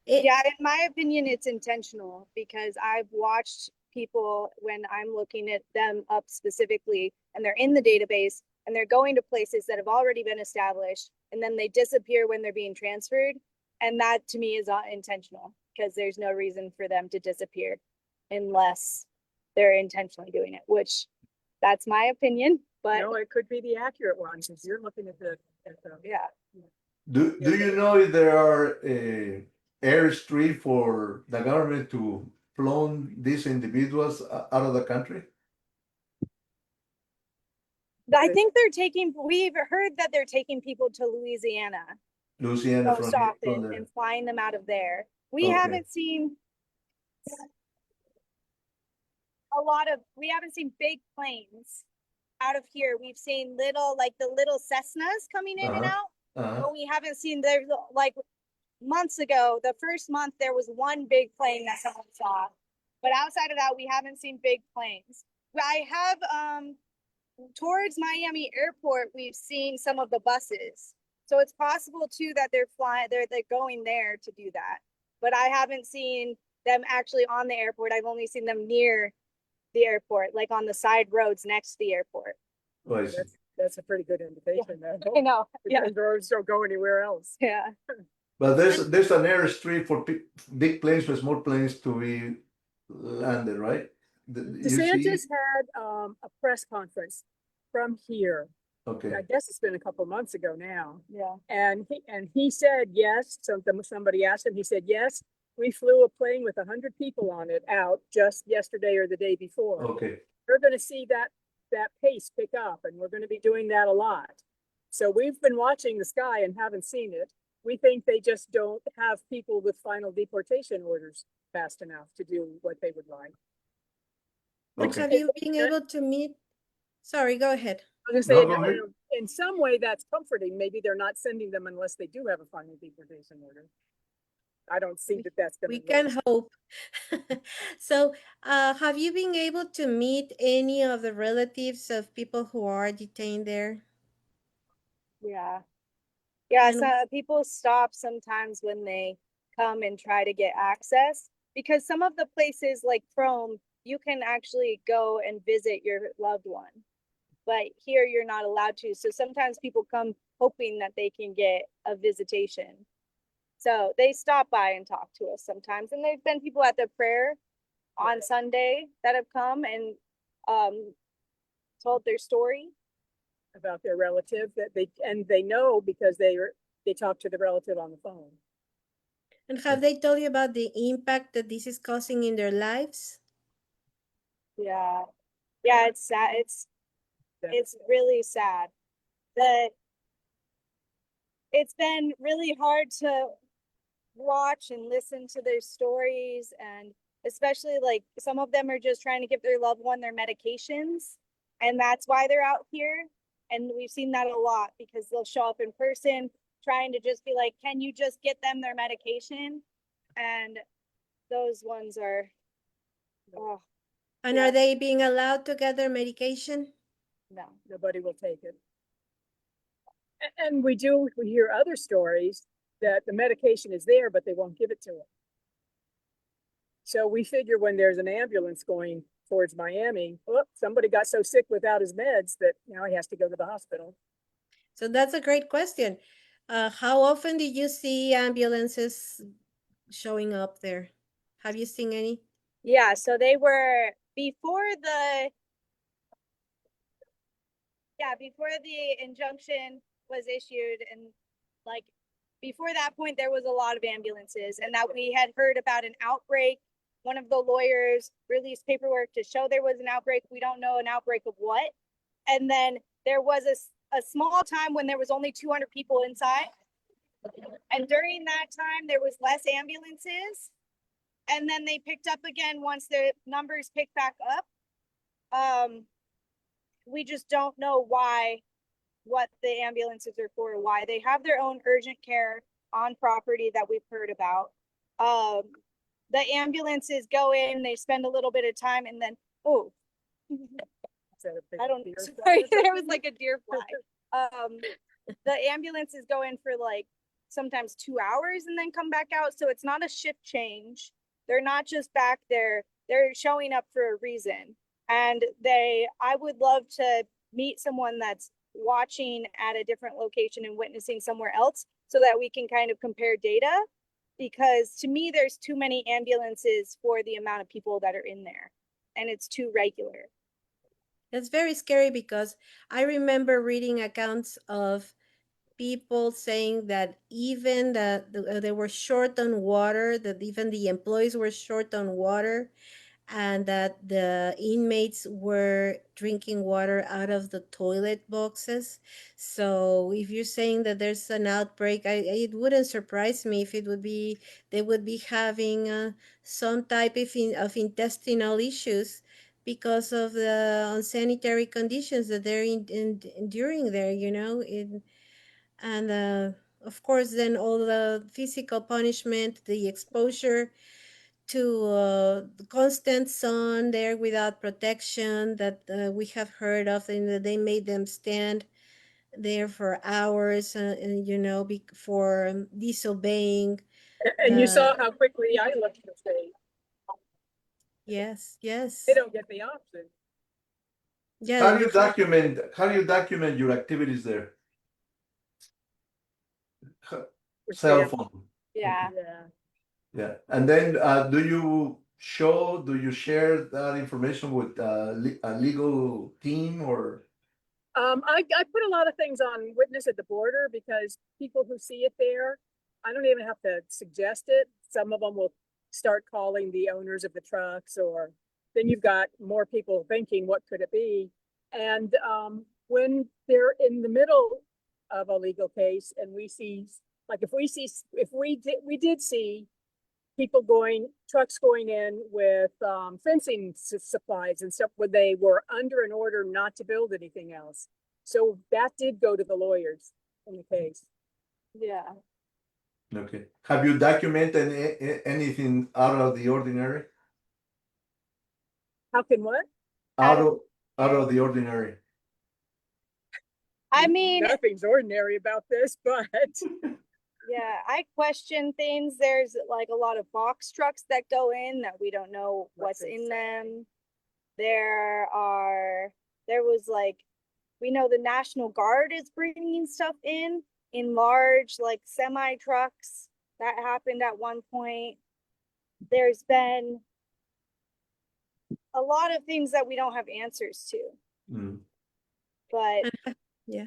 Yeah, in my opinion, it's intentional because I've watched people when I'm looking at them up specifically and they're in the database, and they're going to places that have already been established, and then they disappear when they're being transferred. And that to me is not intentional, because there's no reason for them to disappear unless they're intentionally doing it, which that's my opinion, but No, it could be the accurate one, because you're looking at the yeah. Do you know if there are airstrip for the government to flown these individuals out of the country? I think we've heard that they're taking people to Louisiana Louisiana most from often there. and flying them out of there. We Okay. haven't seen we haven't seen big planes out of here. We've seen the little Cessnas coming in and out, but we haven't seen like months ago, the first month, there was one big plane that someone saw. But outside of that, we haven't seen big planes. I have towards Miami Airport, we've seen some of the buses. So it's possible too that they're going there to do that. But I haven't seen them actually on the airport. I've only seen them near the airport, like on the side roads next to the airport. Oh, I see. That's a pretty good indication. I know. Yeah. The roads don't go anywhere else. Yeah. But there's an airstrip for big planes or small planes to be landed, right? DeSantis had a press conference from here. Okay. I guess it's been a couple months ago now. Yeah. And he said yes. Somebody asked him. He said yes. We flew a plane with 100 people on it out just yesterday or the day before. Okay. We're going to see that pace pick up, and we're going to be doing that a lot. So we've been watching the sky and haven't seen it. We think they just don't have people with final deportation orders fast enough to do what they would like. But Okay. have you been able to meet? Sorry, go ahead. I was going to say, No, go ahead. in some way that's comforting. Maybe they're not sending them unless they do have a final deportation order. I don't see that that's going to We can hope. So, have you been able to meet any of the relatives of people who are detained there? Yeah. Yeah, And- so people stop sometimes when they come and try to get access, because some of the places like Chrome, you can actually go and visit your loved one, but here you're not allowed to. So sometimes people come hoping that they can get a visitation. So they stop by and talk to us sometimes. And there's been people at the prayer on Sunday that have come and told their story. about their relative that they know because they talk to the relative on the phone. And have they told you about the impact that this is causing in their lives? Yeah. Yeah, it's sad. It's really sad that it's been really hard to watch and listen to their stories, and especially like some of them are just trying to give their loved one their medications, and that's why they're out here. And we've seen that a lot because they'll show up in person trying to just be like, can you just get them their medication? And those ones are And Yeah. are they being allowed to get their medication? no. Nobody will take it. And we hear other stories that the medication is there, but they won't give it to them. So we figure when there's an ambulance going towards Miami, oh, somebody got so sick without his meds that now he has to go to the hospital. So that's a great question. How often do you see ambulances showing up there? Have you seen any? Yeah, so they were before the injunction was issued, and like before that point there was a lot of ambulances, and that we had heard about an outbreak. One of the lawyers released paperwork to show there was an outbreak. We don't know an outbreak of what. And then there was a small time when there was only 200 people inside. And during that time, there was less ambulances. And then they picked up again once the numbers picked back up. We just don't know what the ambulances are for, why. They have their own urgent care on property that we've heard about. The ambulances go in, they spend a little bit of time, and then, I don't know. Sorry, there was like a deer fly. The ambulances go in for like sometimes 2 hours and then come back out. So it's not a shift change. They're not just back there. They're showing up for a reason. And I would love to meet someone that's watching at a different location and witnessing somewhere else so that we can kind of compare data. Because to me, there's too many ambulances for the amount of people that are in there, and it's too regular. That's very scary because I remember reading accounts of people saying that even that they were short on water, that even the employees were short on water, and that the inmates were drinking water out of the toilet boxes. So if you're saying that there's an outbreak, it wouldn't surprise me if it would be they would be having some type of intestinal issues because of the unsanitary conditions that they're enduring there, and of course then all the physical punishment, the exposure to the constant sun there without protection that we have heard of, and that they made them stand there for hours, and for disobeying And you saw the how quickly I left the state. yes, They yes, don't get the option. yeah. How do you document your activities there? For Cell stamp. phone. Yeah. Yeah. Yeah. And then do you share that information with a legal team or? I put a lot of things on Witness at the Border because people who see it there, I don't even have to suggest it. Some of them will start calling the owners of the trucks, or then you've got more people thinking, what could it be? And when they're in the middle of a legal case and we see, like if we did see trucks going in with fencing supplies and stuff when they were under an order not to build anything else. So that did go to the lawyers in the case. Yeah. Okay. Have you documented anything out of the ordinary? How can what? Out of the ordinary. I mean, Nothing's ordinary about this, but yeah, I question things. There's like a lot of box trucks that go in that we don't know what's in them. There was like, we know the National Guard is bringing stuff in large like semi trucks. That happened at one point. There's been a lot of things that we don't have answers to. Mm. But Yeah.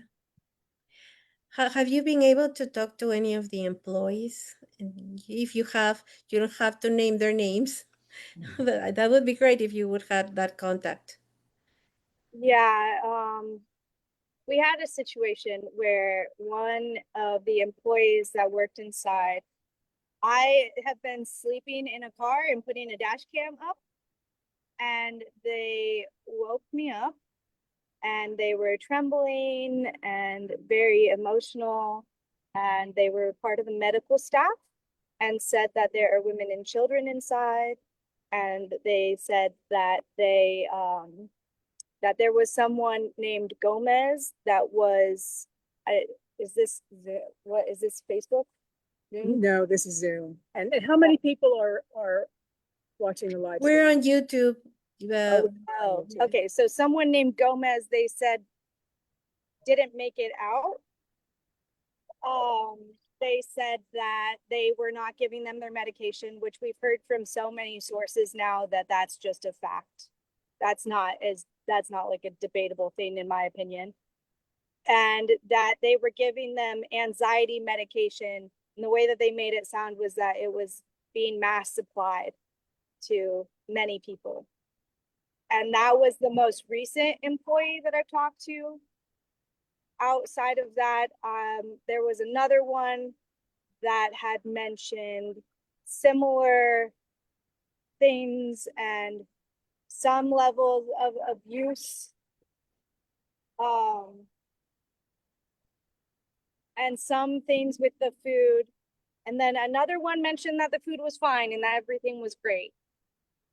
Have you been able to talk to any of the employees? And if you have, you don't have to name their names. But that would be great if you would have that contact. yeah, we had a situation where one of the employees that worked inside, I have been sleeping in a car and putting a dash cam up, and they woke me up and they were trembling and very emotional, and they were part of the medical staff and said that there are women and children inside, and they said that that there was someone named Gomez that was what is this, Facebook? no, this is Zoom. And how many people are watching the live We're stream? on YouTube. Oh, okay. So someone named Gomez, they said, didn't make it out. They said that they were not giving them their medication, which we've heard from so many sources now that that's just a fact. That's not like a debatable thing, in my opinion. And that they were giving them anxiety medication. And the way that they made it sound was that it was being mass supplied to many people. And that was the most recent employee that I've talked to. Outside of that, there was another one that had mentioned similar things and some levels of abuse. And some things with the food. And then another one mentioned that the food was fine and that everything was great.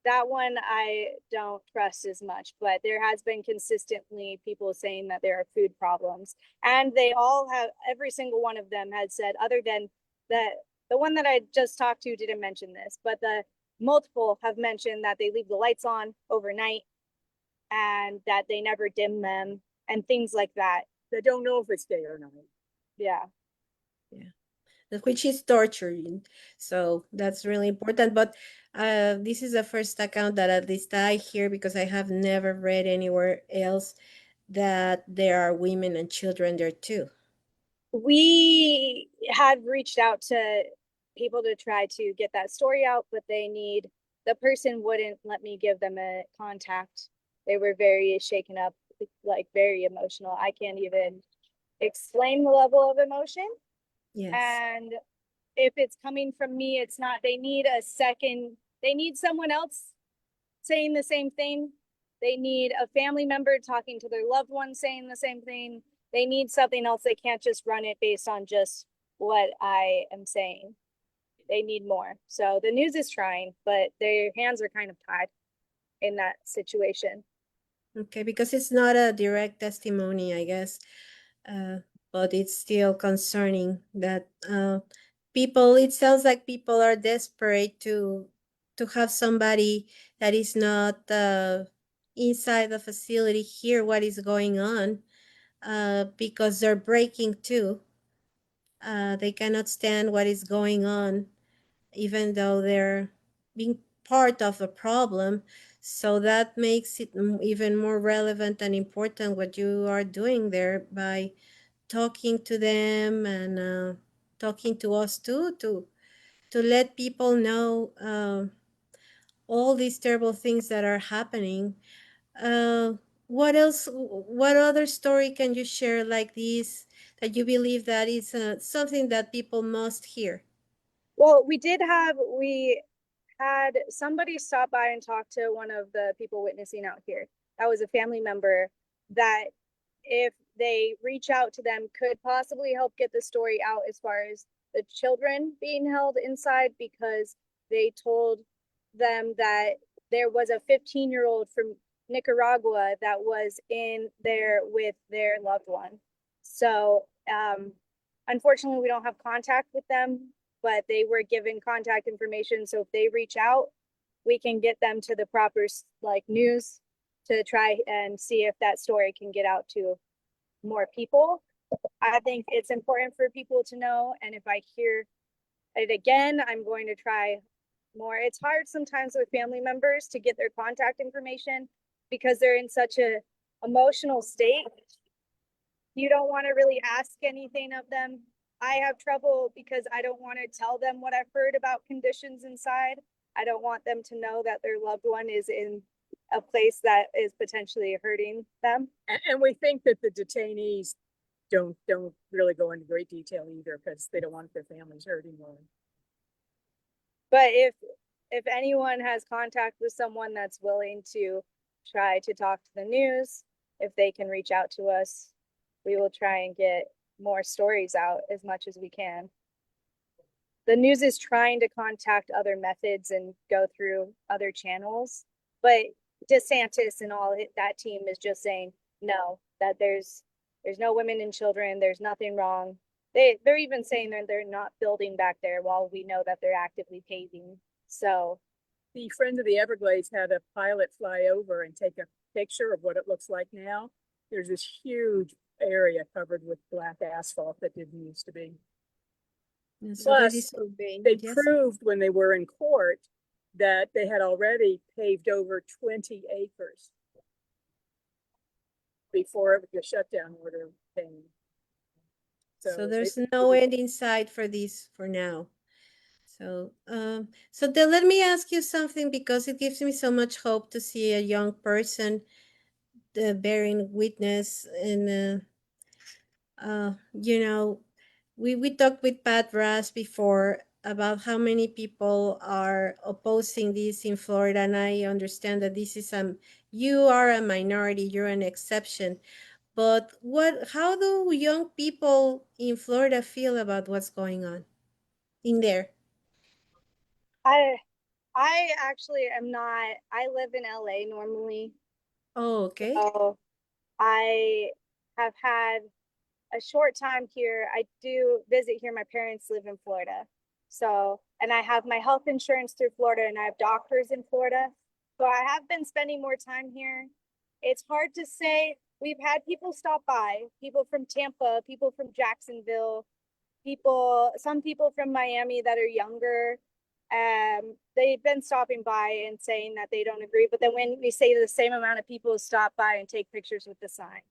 That one I don't trust as much, but there has been consistently people saying that there are food problems. And they all have, every single one of them had said, other than that, the one that I just talked to didn't mention this, but the multiple have mentioned that they leave the lights on overnight and that they never dim them and things like that. They don't know if it's day or night. Yeah. which is torturing. So that's really important. But this is the first account that at least I hear, because I have never read anywhere else that there are women and children there too. We had reached out to people to try to get that story out, but the person wouldn't let me give them a contact. They were very shaken up, like very emotional. I can't even explain the level of emotion. Yes. And if it's coming from me, it's not, they need someone else saying the same thing. They need a family member talking to their loved one saying the same thing. They need something else. They can't just run it based on just what I am saying. They need more. So the news is trying, but their hands are kind of tied in that situation. Okay, because it's not a direct testimony, I guess, but it's still concerning that people, it sounds like people are desperate to have somebody that is not inside the facility hear what is going on, because they're breaking too. They cannot stand what is going on, even though they're being part of a problem. So that makes it even more relevant and important what you are doing there by talking to them and talking to us too, to let people know all these terrible things that are happening. Uh, what else? What other story can you share like this that you believe that is something that people must hear? Well, we had somebody stop by and talk to one of the people witnessing out here. That was a family member that, if they reach out to them, could possibly help get the story out as far as the children being held inside, because they told them that there was a 15-year-old from Nicaragua that was in there with their loved one. So unfortunately, we don't have contact with them, but they were given contact information. So if they reach out, we can get them to the proper news to try and see if that story can get out to more people. I think it's important for people to know. And if I hear it again, I'm going to try more. It's hard sometimes with family members to get their contact information because they're in such a emotional state. You don't want to really ask anything of them. I have trouble because I don't want to tell them what I've heard about conditions inside. I don't want them to know that their loved one is in a place that is potentially hurting them. And we think that the detainees don't really go into great detail either, because they don't want their families hurting more. But if anyone has contact with someone that's willing to try to talk to the news, if they can reach out to us, we will try and get more stories out as much as we can. The news is trying to contact other methods and go through other channels, but DeSantis and all that team is just saying no, that there's no women and children, there's nothing wrong. They're even saying that they're not building back there while we know that they're actively paving. So the Friends of the Everglades had a pilot fly over and take a picture of what it looks like now. There's this huge area covered with black asphalt that didn't used to be. So Plus, they proved when they were in court that they had already paved over 20 acres before the shutdown order came. So there's no end in sight for this for now. So so then let me ask you something, because it gives me so much hope to see a young person bearing witness. And you know, we talked with Pat Rass before about how many people are opposing this in Florida, and I understand that this is you are a minority, you're an exception. But how do young people in Florida feel about what's going on in there? I actually am not, I live in LA normally. Oh, okay. So I have had a short time here. I do visit here. My parents live in Florida. So, and I have my health insurance through Florida, and I have doctors in Florida. So I have been spending more time here. It's hard to say. we've had people stop by, people from Tampa, people from Jacksonville, some people from Miami that are younger. They've been stopping by and saying that they don't agree, but then when we say the same amount of people stop by and take pictures with the sign,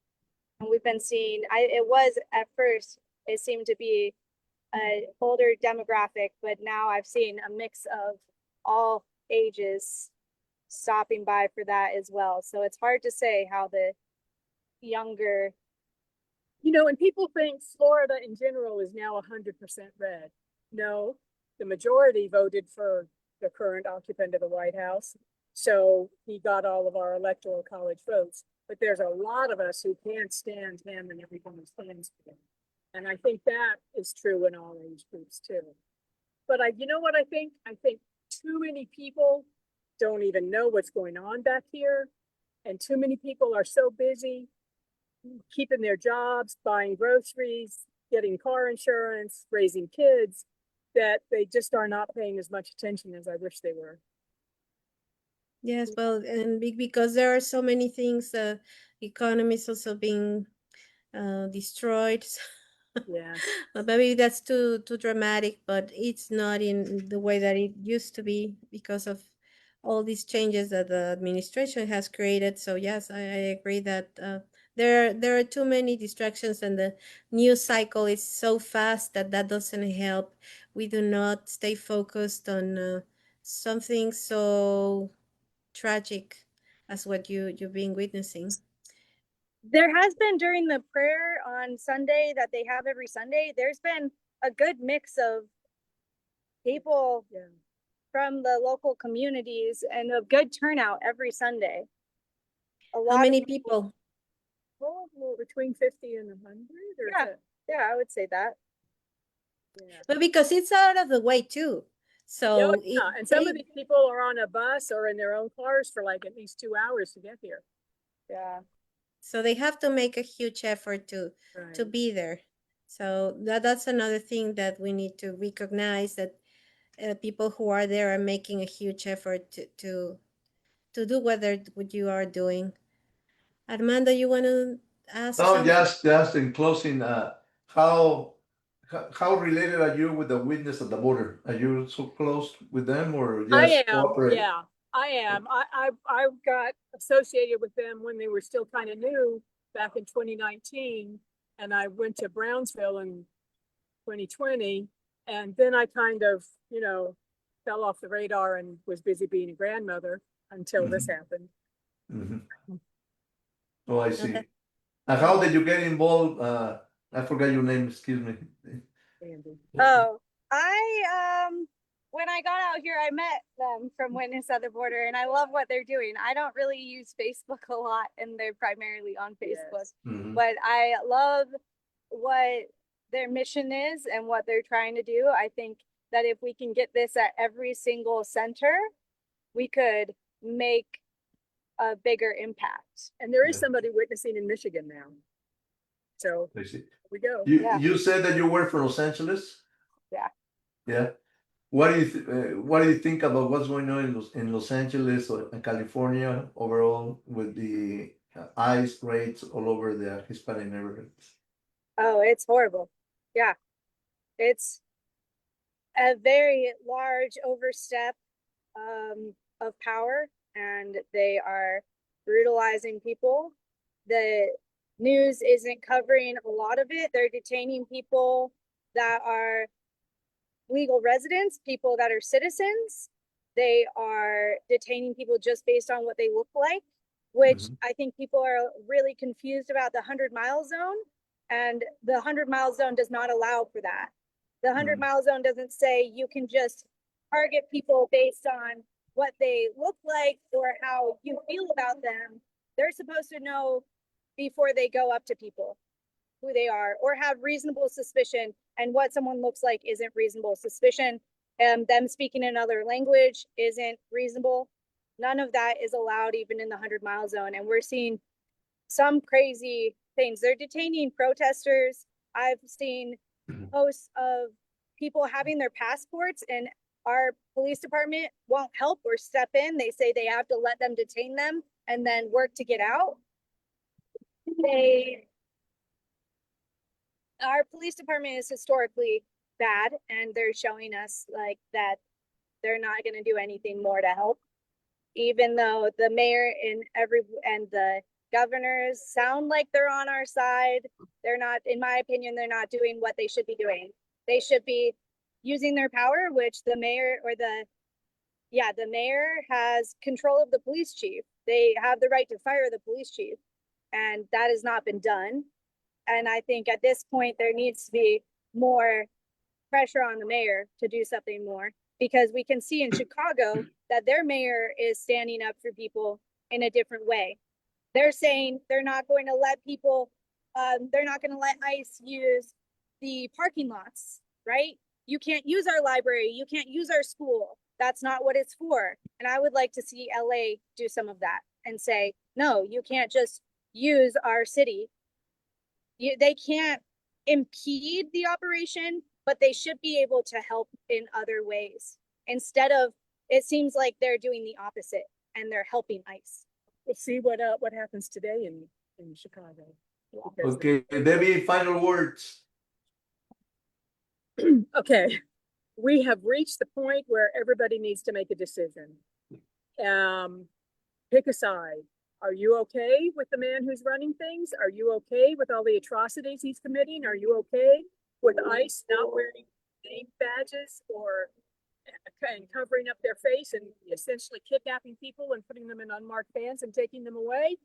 and we've been seeing, it was at first, it seemed to be an older demographic, but now I've seen a mix of all ages stopping by for that as well. So it's hard to say how the younger, and people think Florida in general is now 100% red. No, the majority voted for the current occupant of the White House. So he got all of our electoral college votes. But there's a lot of us who can't stand him and everyone who stands for him. And I think that is true in all age groups too. But you know what I think? I think too many people don't even know what's going on back here. And too many people are so busy keeping their jobs, buying groceries, getting car insurance, raising kids, that they just are not paying as much attention as I wish they were. Yes, well, and because there are so many things, the economy is also being destroyed. Yeah. But maybe that's too dramatic, but it's not in the way that it used to be because of all these changes that the administration has created. So yes, I agree that there are too many distractions, and the news cycle is so fast that doesn't help. We do not stay focused on something so tragic as what you've been witnessing. there has been during the prayer on Sunday that they have every Sunday, there's been a good mix of people from the local communities and a good turnout every Sunday. How many people? Well, between 50 and 100? Yeah, I would say that. Yeah. But because it's out of the way too. So and some of these people are on a bus or in their own cars for like at least 2 hours to get here. Yeah. So they have to make a huge effort to be there. So that's another thing that we need to recognize, that people who are there are making a huge effort to do what you are doing. Armando, you want to ask No, something? just in closing, how related are you with the witness at the border? Are you so close with them, or I just am. cooperate? Yeah, I am. I got associated with them when they were still kind of new back in 2019. And I went to Brownsville in 2020. And then I kind of, fell off the radar and was busy being a grandmother until this happened. Oh, I see. Okay. And how did you get involved? I forgot your name, excuse me. Andy. Oh, when I got out here, I met them from Witness at the Border, and I love what they're doing. I don't really use Facebook a lot, and they're primarily on Facebook, but I love what their mission is and what they're trying to do. I think that if we can get this at every single center, we could make a bigger impact. And there is somebody witnessing in Michigan now. So I see. we go. You said that you were from Los Angeles? Yeah. Yeah. What do you think about what's going on in Los Angeles or in California overall with the ICE raids all over the Hispanic neighborhoods? Oh, it's horrible. Yeah. It's a very large overstep of power, and they are brutalizing people. The news isn't covering a lot of it. They're detaining people that are legal residents, people that are citizens. They are detaining people just based on what they look like, which I think people are really confused about the 100-mile zone. And the 100-mile zone does not allow for that. The 100-mile zone doesn't say you can just target people based on what they look like or how you feel about them. They're supposed to know before they go up to people who they are, or have reasonable suspicion, and what someone looks like isn't reasonable suspicion. Them speaking another language isn't reasonable. None of that is allowed even in the 100-mile zone. And we're seeing some crazy things. They're detaining protesters. I've seen posts of people having their passports, and our police department won't help or step in. They say they have to let them detain them and then work to get out. Our police department is historically bad, and they're showing us like that they're not going to do anything more to help, even though the mayor and the governors sound like they're on our side. They're not, in my opinion, they're not doing what they should be doing. They should be using their power, which the mayor has control of the police chief. They have the right to fire the police chief, and that has not been done. And I think at this point, there needs to be more pressure on the mayor to do something more, because we can see in Chicago that their mayor is standing up for people in a different way. They're saying they're not going to let people, they're not going to let ICE use the parking lots, right? You can't use our library. You can't use our school. That's not what it's for. And I would like to see LA do some of that and say, no, you can't just use our city. They can't impede the operation, but they should be able to help in other ways. Instead of, it seems like they're doing the opposite and they're helping ICE. We'll see what happens today in Chicago. Okay, Debbie, final words. Okay, we have reached the point where everybody needs to make a decision. Pick a side. Are you okay with the man who's running things? Are you okay with all the atrocities he's committing? Are you okay with ICE not wearing name badges or and covering up their face and essentially kidnapping people and putting them in unmarked vans and taking them away?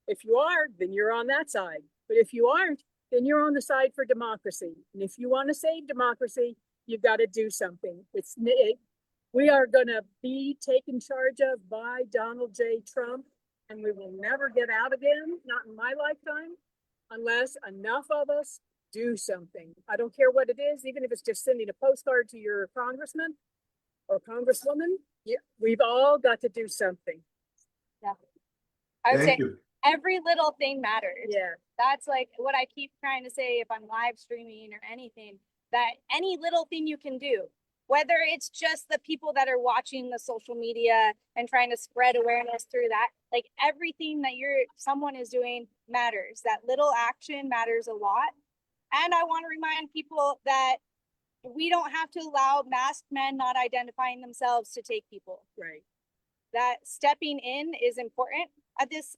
If you are, then you're on that side. But if you aren't, then you're on the side for democracy. And if you want to save democracy, you've got to do something. We are going to be taken charge of by Donald J. Trump, and we will never get out again, not in my lifetime, unless enough of us do something. I don't care what it is, even if it's just sending a postcard to your congressman or congresswoman. Yeah, we've all got to do something. Yeah. I would Thank say you. every little thing matters. Yeah. That's like what I keep trying to say if I'm live streaming or anything, that any little thing you can do, whether it's just the people that are watching the social media and trying to spread awareness through that, like everything that someone is doing matters. That little action matters a lot. And I want to remind people that we don't have to allow masked men not identifying themselves to take people. Right. That stepping in is important. At this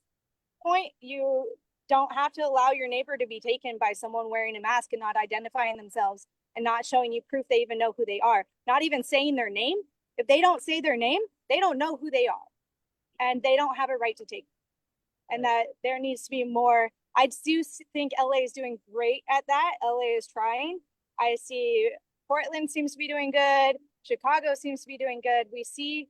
point, you don't have to allow your neighbor to be taken by someone wearing a mask and not identifying themselves and not showing you proof they even know who they are, not even saying their name. If they don't say their name, they don't know who they are, and they don't have a right to take them. And that there needs to be more. I do think LA is doing great at that. LA is trying. I see Portland seems to be doing good. Chicago seems to be doing good. We see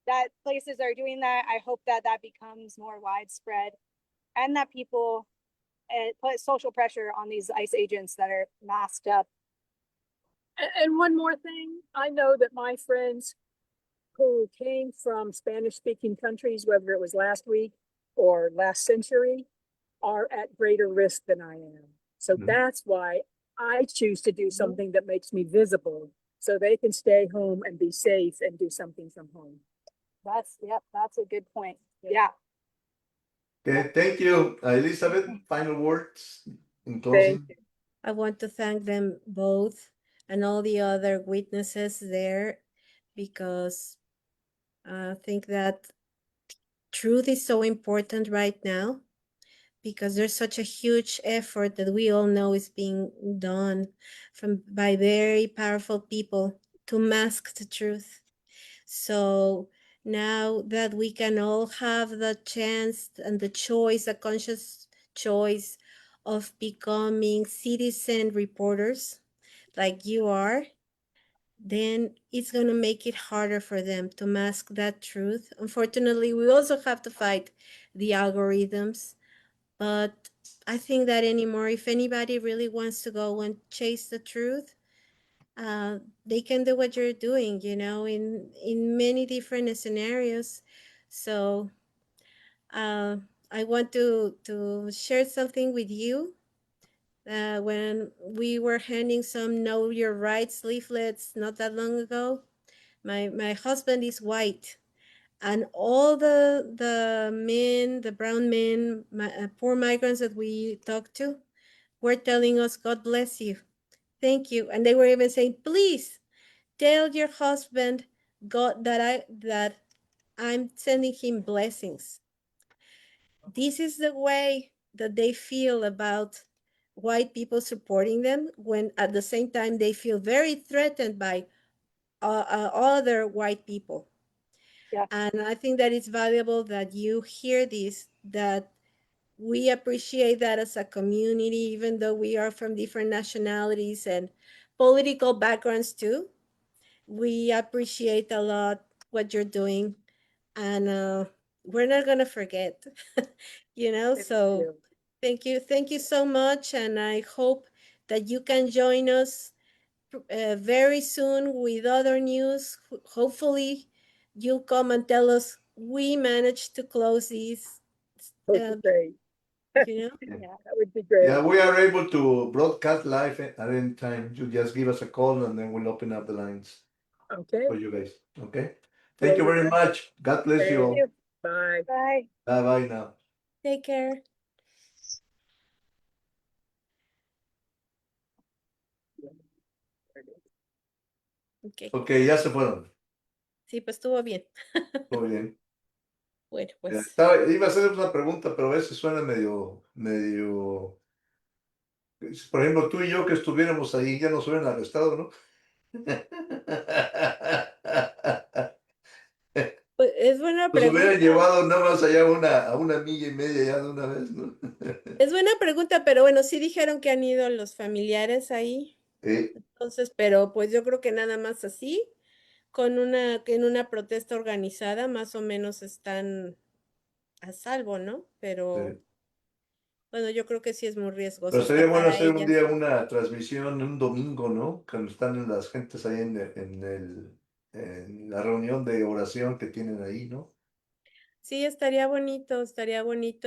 that places are doing that. I hope that that becomes more widespread, and that people put social pressure on these ICE agents that are masked up. And one more thing, I know that my friends who came from Spanish-speaking countries, whether it was last week or last century, are at greater risk than I am. So that's why I choose to do something that makes me visible, so they can stay home and be safe and do something from home. That's a good point. Yeah. Okay, thank you. Elizabeth, final words in closing. Thank you. I want to thank them both and all the other witnesses there, because I think that truth is so important right now, because there's such a huge effort that we all know is being done by very powerful people to mask the truth. So now that we can all have the chance and the choice, a conscious choice of becoming citizen reporters like you are, then it's going to make it harder for them to mask that truth. Unfortunately, we also have to fight the algorithms. But I think that anymore, if anybody really wants to go and chase the truth, they can do what you're doing, in many different scenarios. So I want to share something with you. When we were handing some Know Your Rights leaflets not that long ago, my husband is white, And all the men, the brown men, poor migrants that we talked to, were telling us, God bless you. Thank you. And they were even saying, please tell your husband God that I'm sending him blessings. This is the way that they feel about white people supporting them, when at the same time they feel very threatened by other white people. Yeah. And I think that it's valuable that you hear this, that we appreciate that as a community, even though we are from different nationalities and political backgrounds too. We appreciate a lot what you're doing, and we're not going to forget, Thank so you. thank you so much, and I hope that you can join us very soon with other news. Hopefully you'll come and tell us we managed to close these, That would be great. Yeah. That would be great. Yeah, we are able to broadcast live at any time. You just give us a call and then we'll open up the lines Okay. for you guys. Okay. Thank you very much. God bless you Thank all. you. Bye. Bye. Bye bye now. Take care. Okay. Ok, ya se fueron. Sí, pues estuvo bien. Muy bien. Bueno, Ya, pues iba a hacer una pregunta, pero a veces suena medio. Por ejemplo, tú y yo que estuviéramos ahí ya nos hubieran arrestado, ¿no? pues, es buena Nos hubieran pregunta. llevado nada más allá a una milla y media ya de una vez, ¿no? Es buena pregunta, pero bueno, sí dijeron que han ido los familiares ahí. Sí, Entonces, pero pues yo creo que nada más así, en una protesta organizada, más o menos están a salvo, ¿no? Pero sí. bueno, yo creo que sí es muy riesgoso Pero sería hasta bueno para hacer un ellas. día una transmisión un domingo, ¿no? Cuando están las gentes ahí en la reunión de oración que tienen ahí, ¿no? Sí, estaría bonito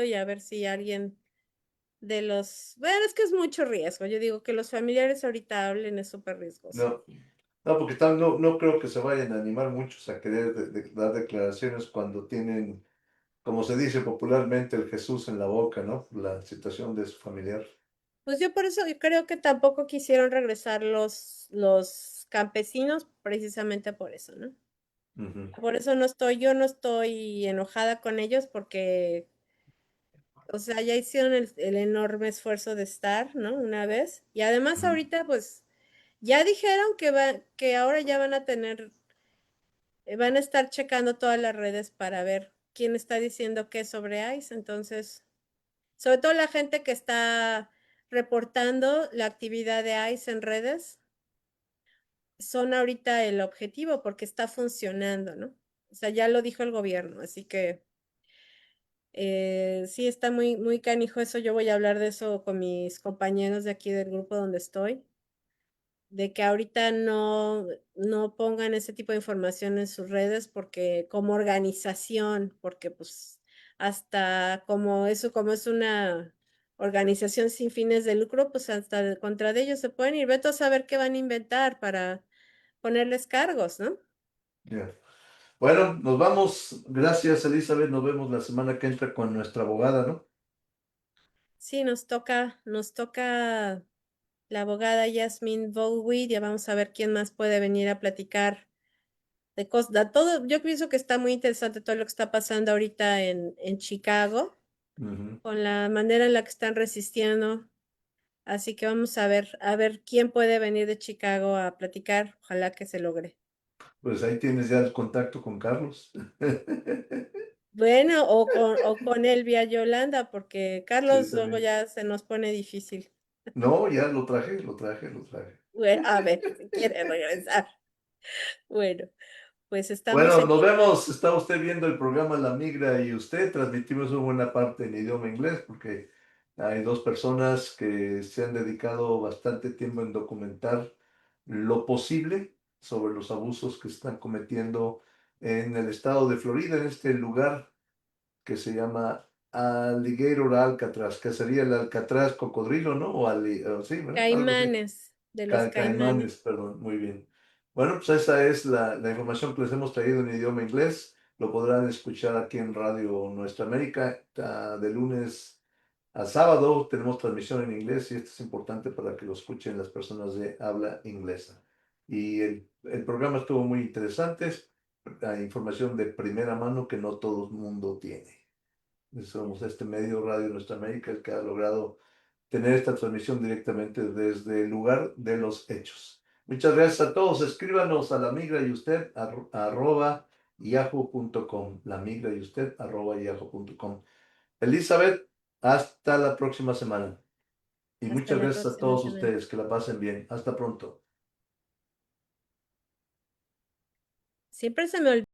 y a ver si alguien de los, bueno, es que es mucho riesgo. Yo digo que los familiares ahorita hablen es súper riesgoso. No, no, porque no creo que se vayan a animar muchos a querer dar declaraciones cuando tienen, como se dice popularmente, el Jesús en la boca, ¿no? La situación de su familiar. Pues yo por eso yo creo que tampoco quisieron regresar los campesinos, precisamente por eso, ¿no? Ujú, Por eso yo no estoy enojada con ellos porque, o sea, ya hicieron el enorme esfuerzo de estar, ¿no? Una vez. Y además ujú. ahorita, pues, ya dijeron que ahora ya van a estar checando todas las redes para ver quién está diciendo qué sobre ICE. Entonces, sobre todo la gente que está reportando la actividad de ICE en redes, son ahorita el objetivo porque está funcionando, ¿no? O sea, ya lo dijo el gobierno, así que sí está muy canijo eso. Yo voy a hablar de eso con mis compañeros de aquí del grupo donde estoy, de que ahorita no pongan ese tipo de información en sus redes porque como organización, porque pues hasta como es una organización sin fines de lucro, pues hasta contra de ellos se pueden ir. Vete a saber qué van a inventar para ponerles cargos, ¿no? Ya. Bueno, nos vamos. Gracias, Elizabeth. Nos vemos la semana que entra con nuestra abogada, ¿no? Sí, nos toca la abogada Yasmin Bowie. Ya vamos a ver quién más puede venir a platicar de cosas, todo. Yo pienso que está muy interesante todo lo que está pasando ahorita en Chicago, Ujú. con la manera en la que están resistiendo. Así que vamos a ver quién puede venir de Chicago a platicar. Ojalá que se logre. Pues ahí tienes ya el contacto con Carlos. Bueno, o con él vía Yolanda, porque Sí, Carlos luego también. ya se nos pone difícil. No, ya lo traje. Bueno, a ver, si quiere regresar. Bueno, pues estamos Bueno, en nos vemos. Está usted viendo el programa La Migra y Usted. Transmitimos una buena parte en idioma inglés porque hay dos personas que se han dedicado bastante tiempo en documentar lo posible sobre los abusos que están cometiendo en el estado de Florida, en este lugar que se llama Alligator Alcatraz, que sería el Alcatraz cocodrilo, ¿no? Sí, ¿verdad? Algo así. Caimanes, de los Caimanes. Caimanes, perdón, muy bien. Bueno, pues esa es la información que les hemos traído en idioma inglés. lo podrán escuchar aquí en Radio Nuestra América de lunes a sábado. Tenemos transmisión en inglés y esto es importante para que lo escuchen las personas de habla inglesa. Y el programa estuvo muy interesante, información de primera mano que no todo el mundo tiene. Somos este medio Radio Nuestra América el que ha logrado tener esta transmisión directamente desde el lugar de los hechos. Muchas gracias a todos. Escríbanos a lamigrayusted @yahoo.com. Lamigrayusted @yahoo.com. Elizabeth, hasta la próxima semana. Y Hasta muchas la gracias a próxima todos semana. ustedes. Que la pasen bien. Hasta pronto. Siempre se me olvida.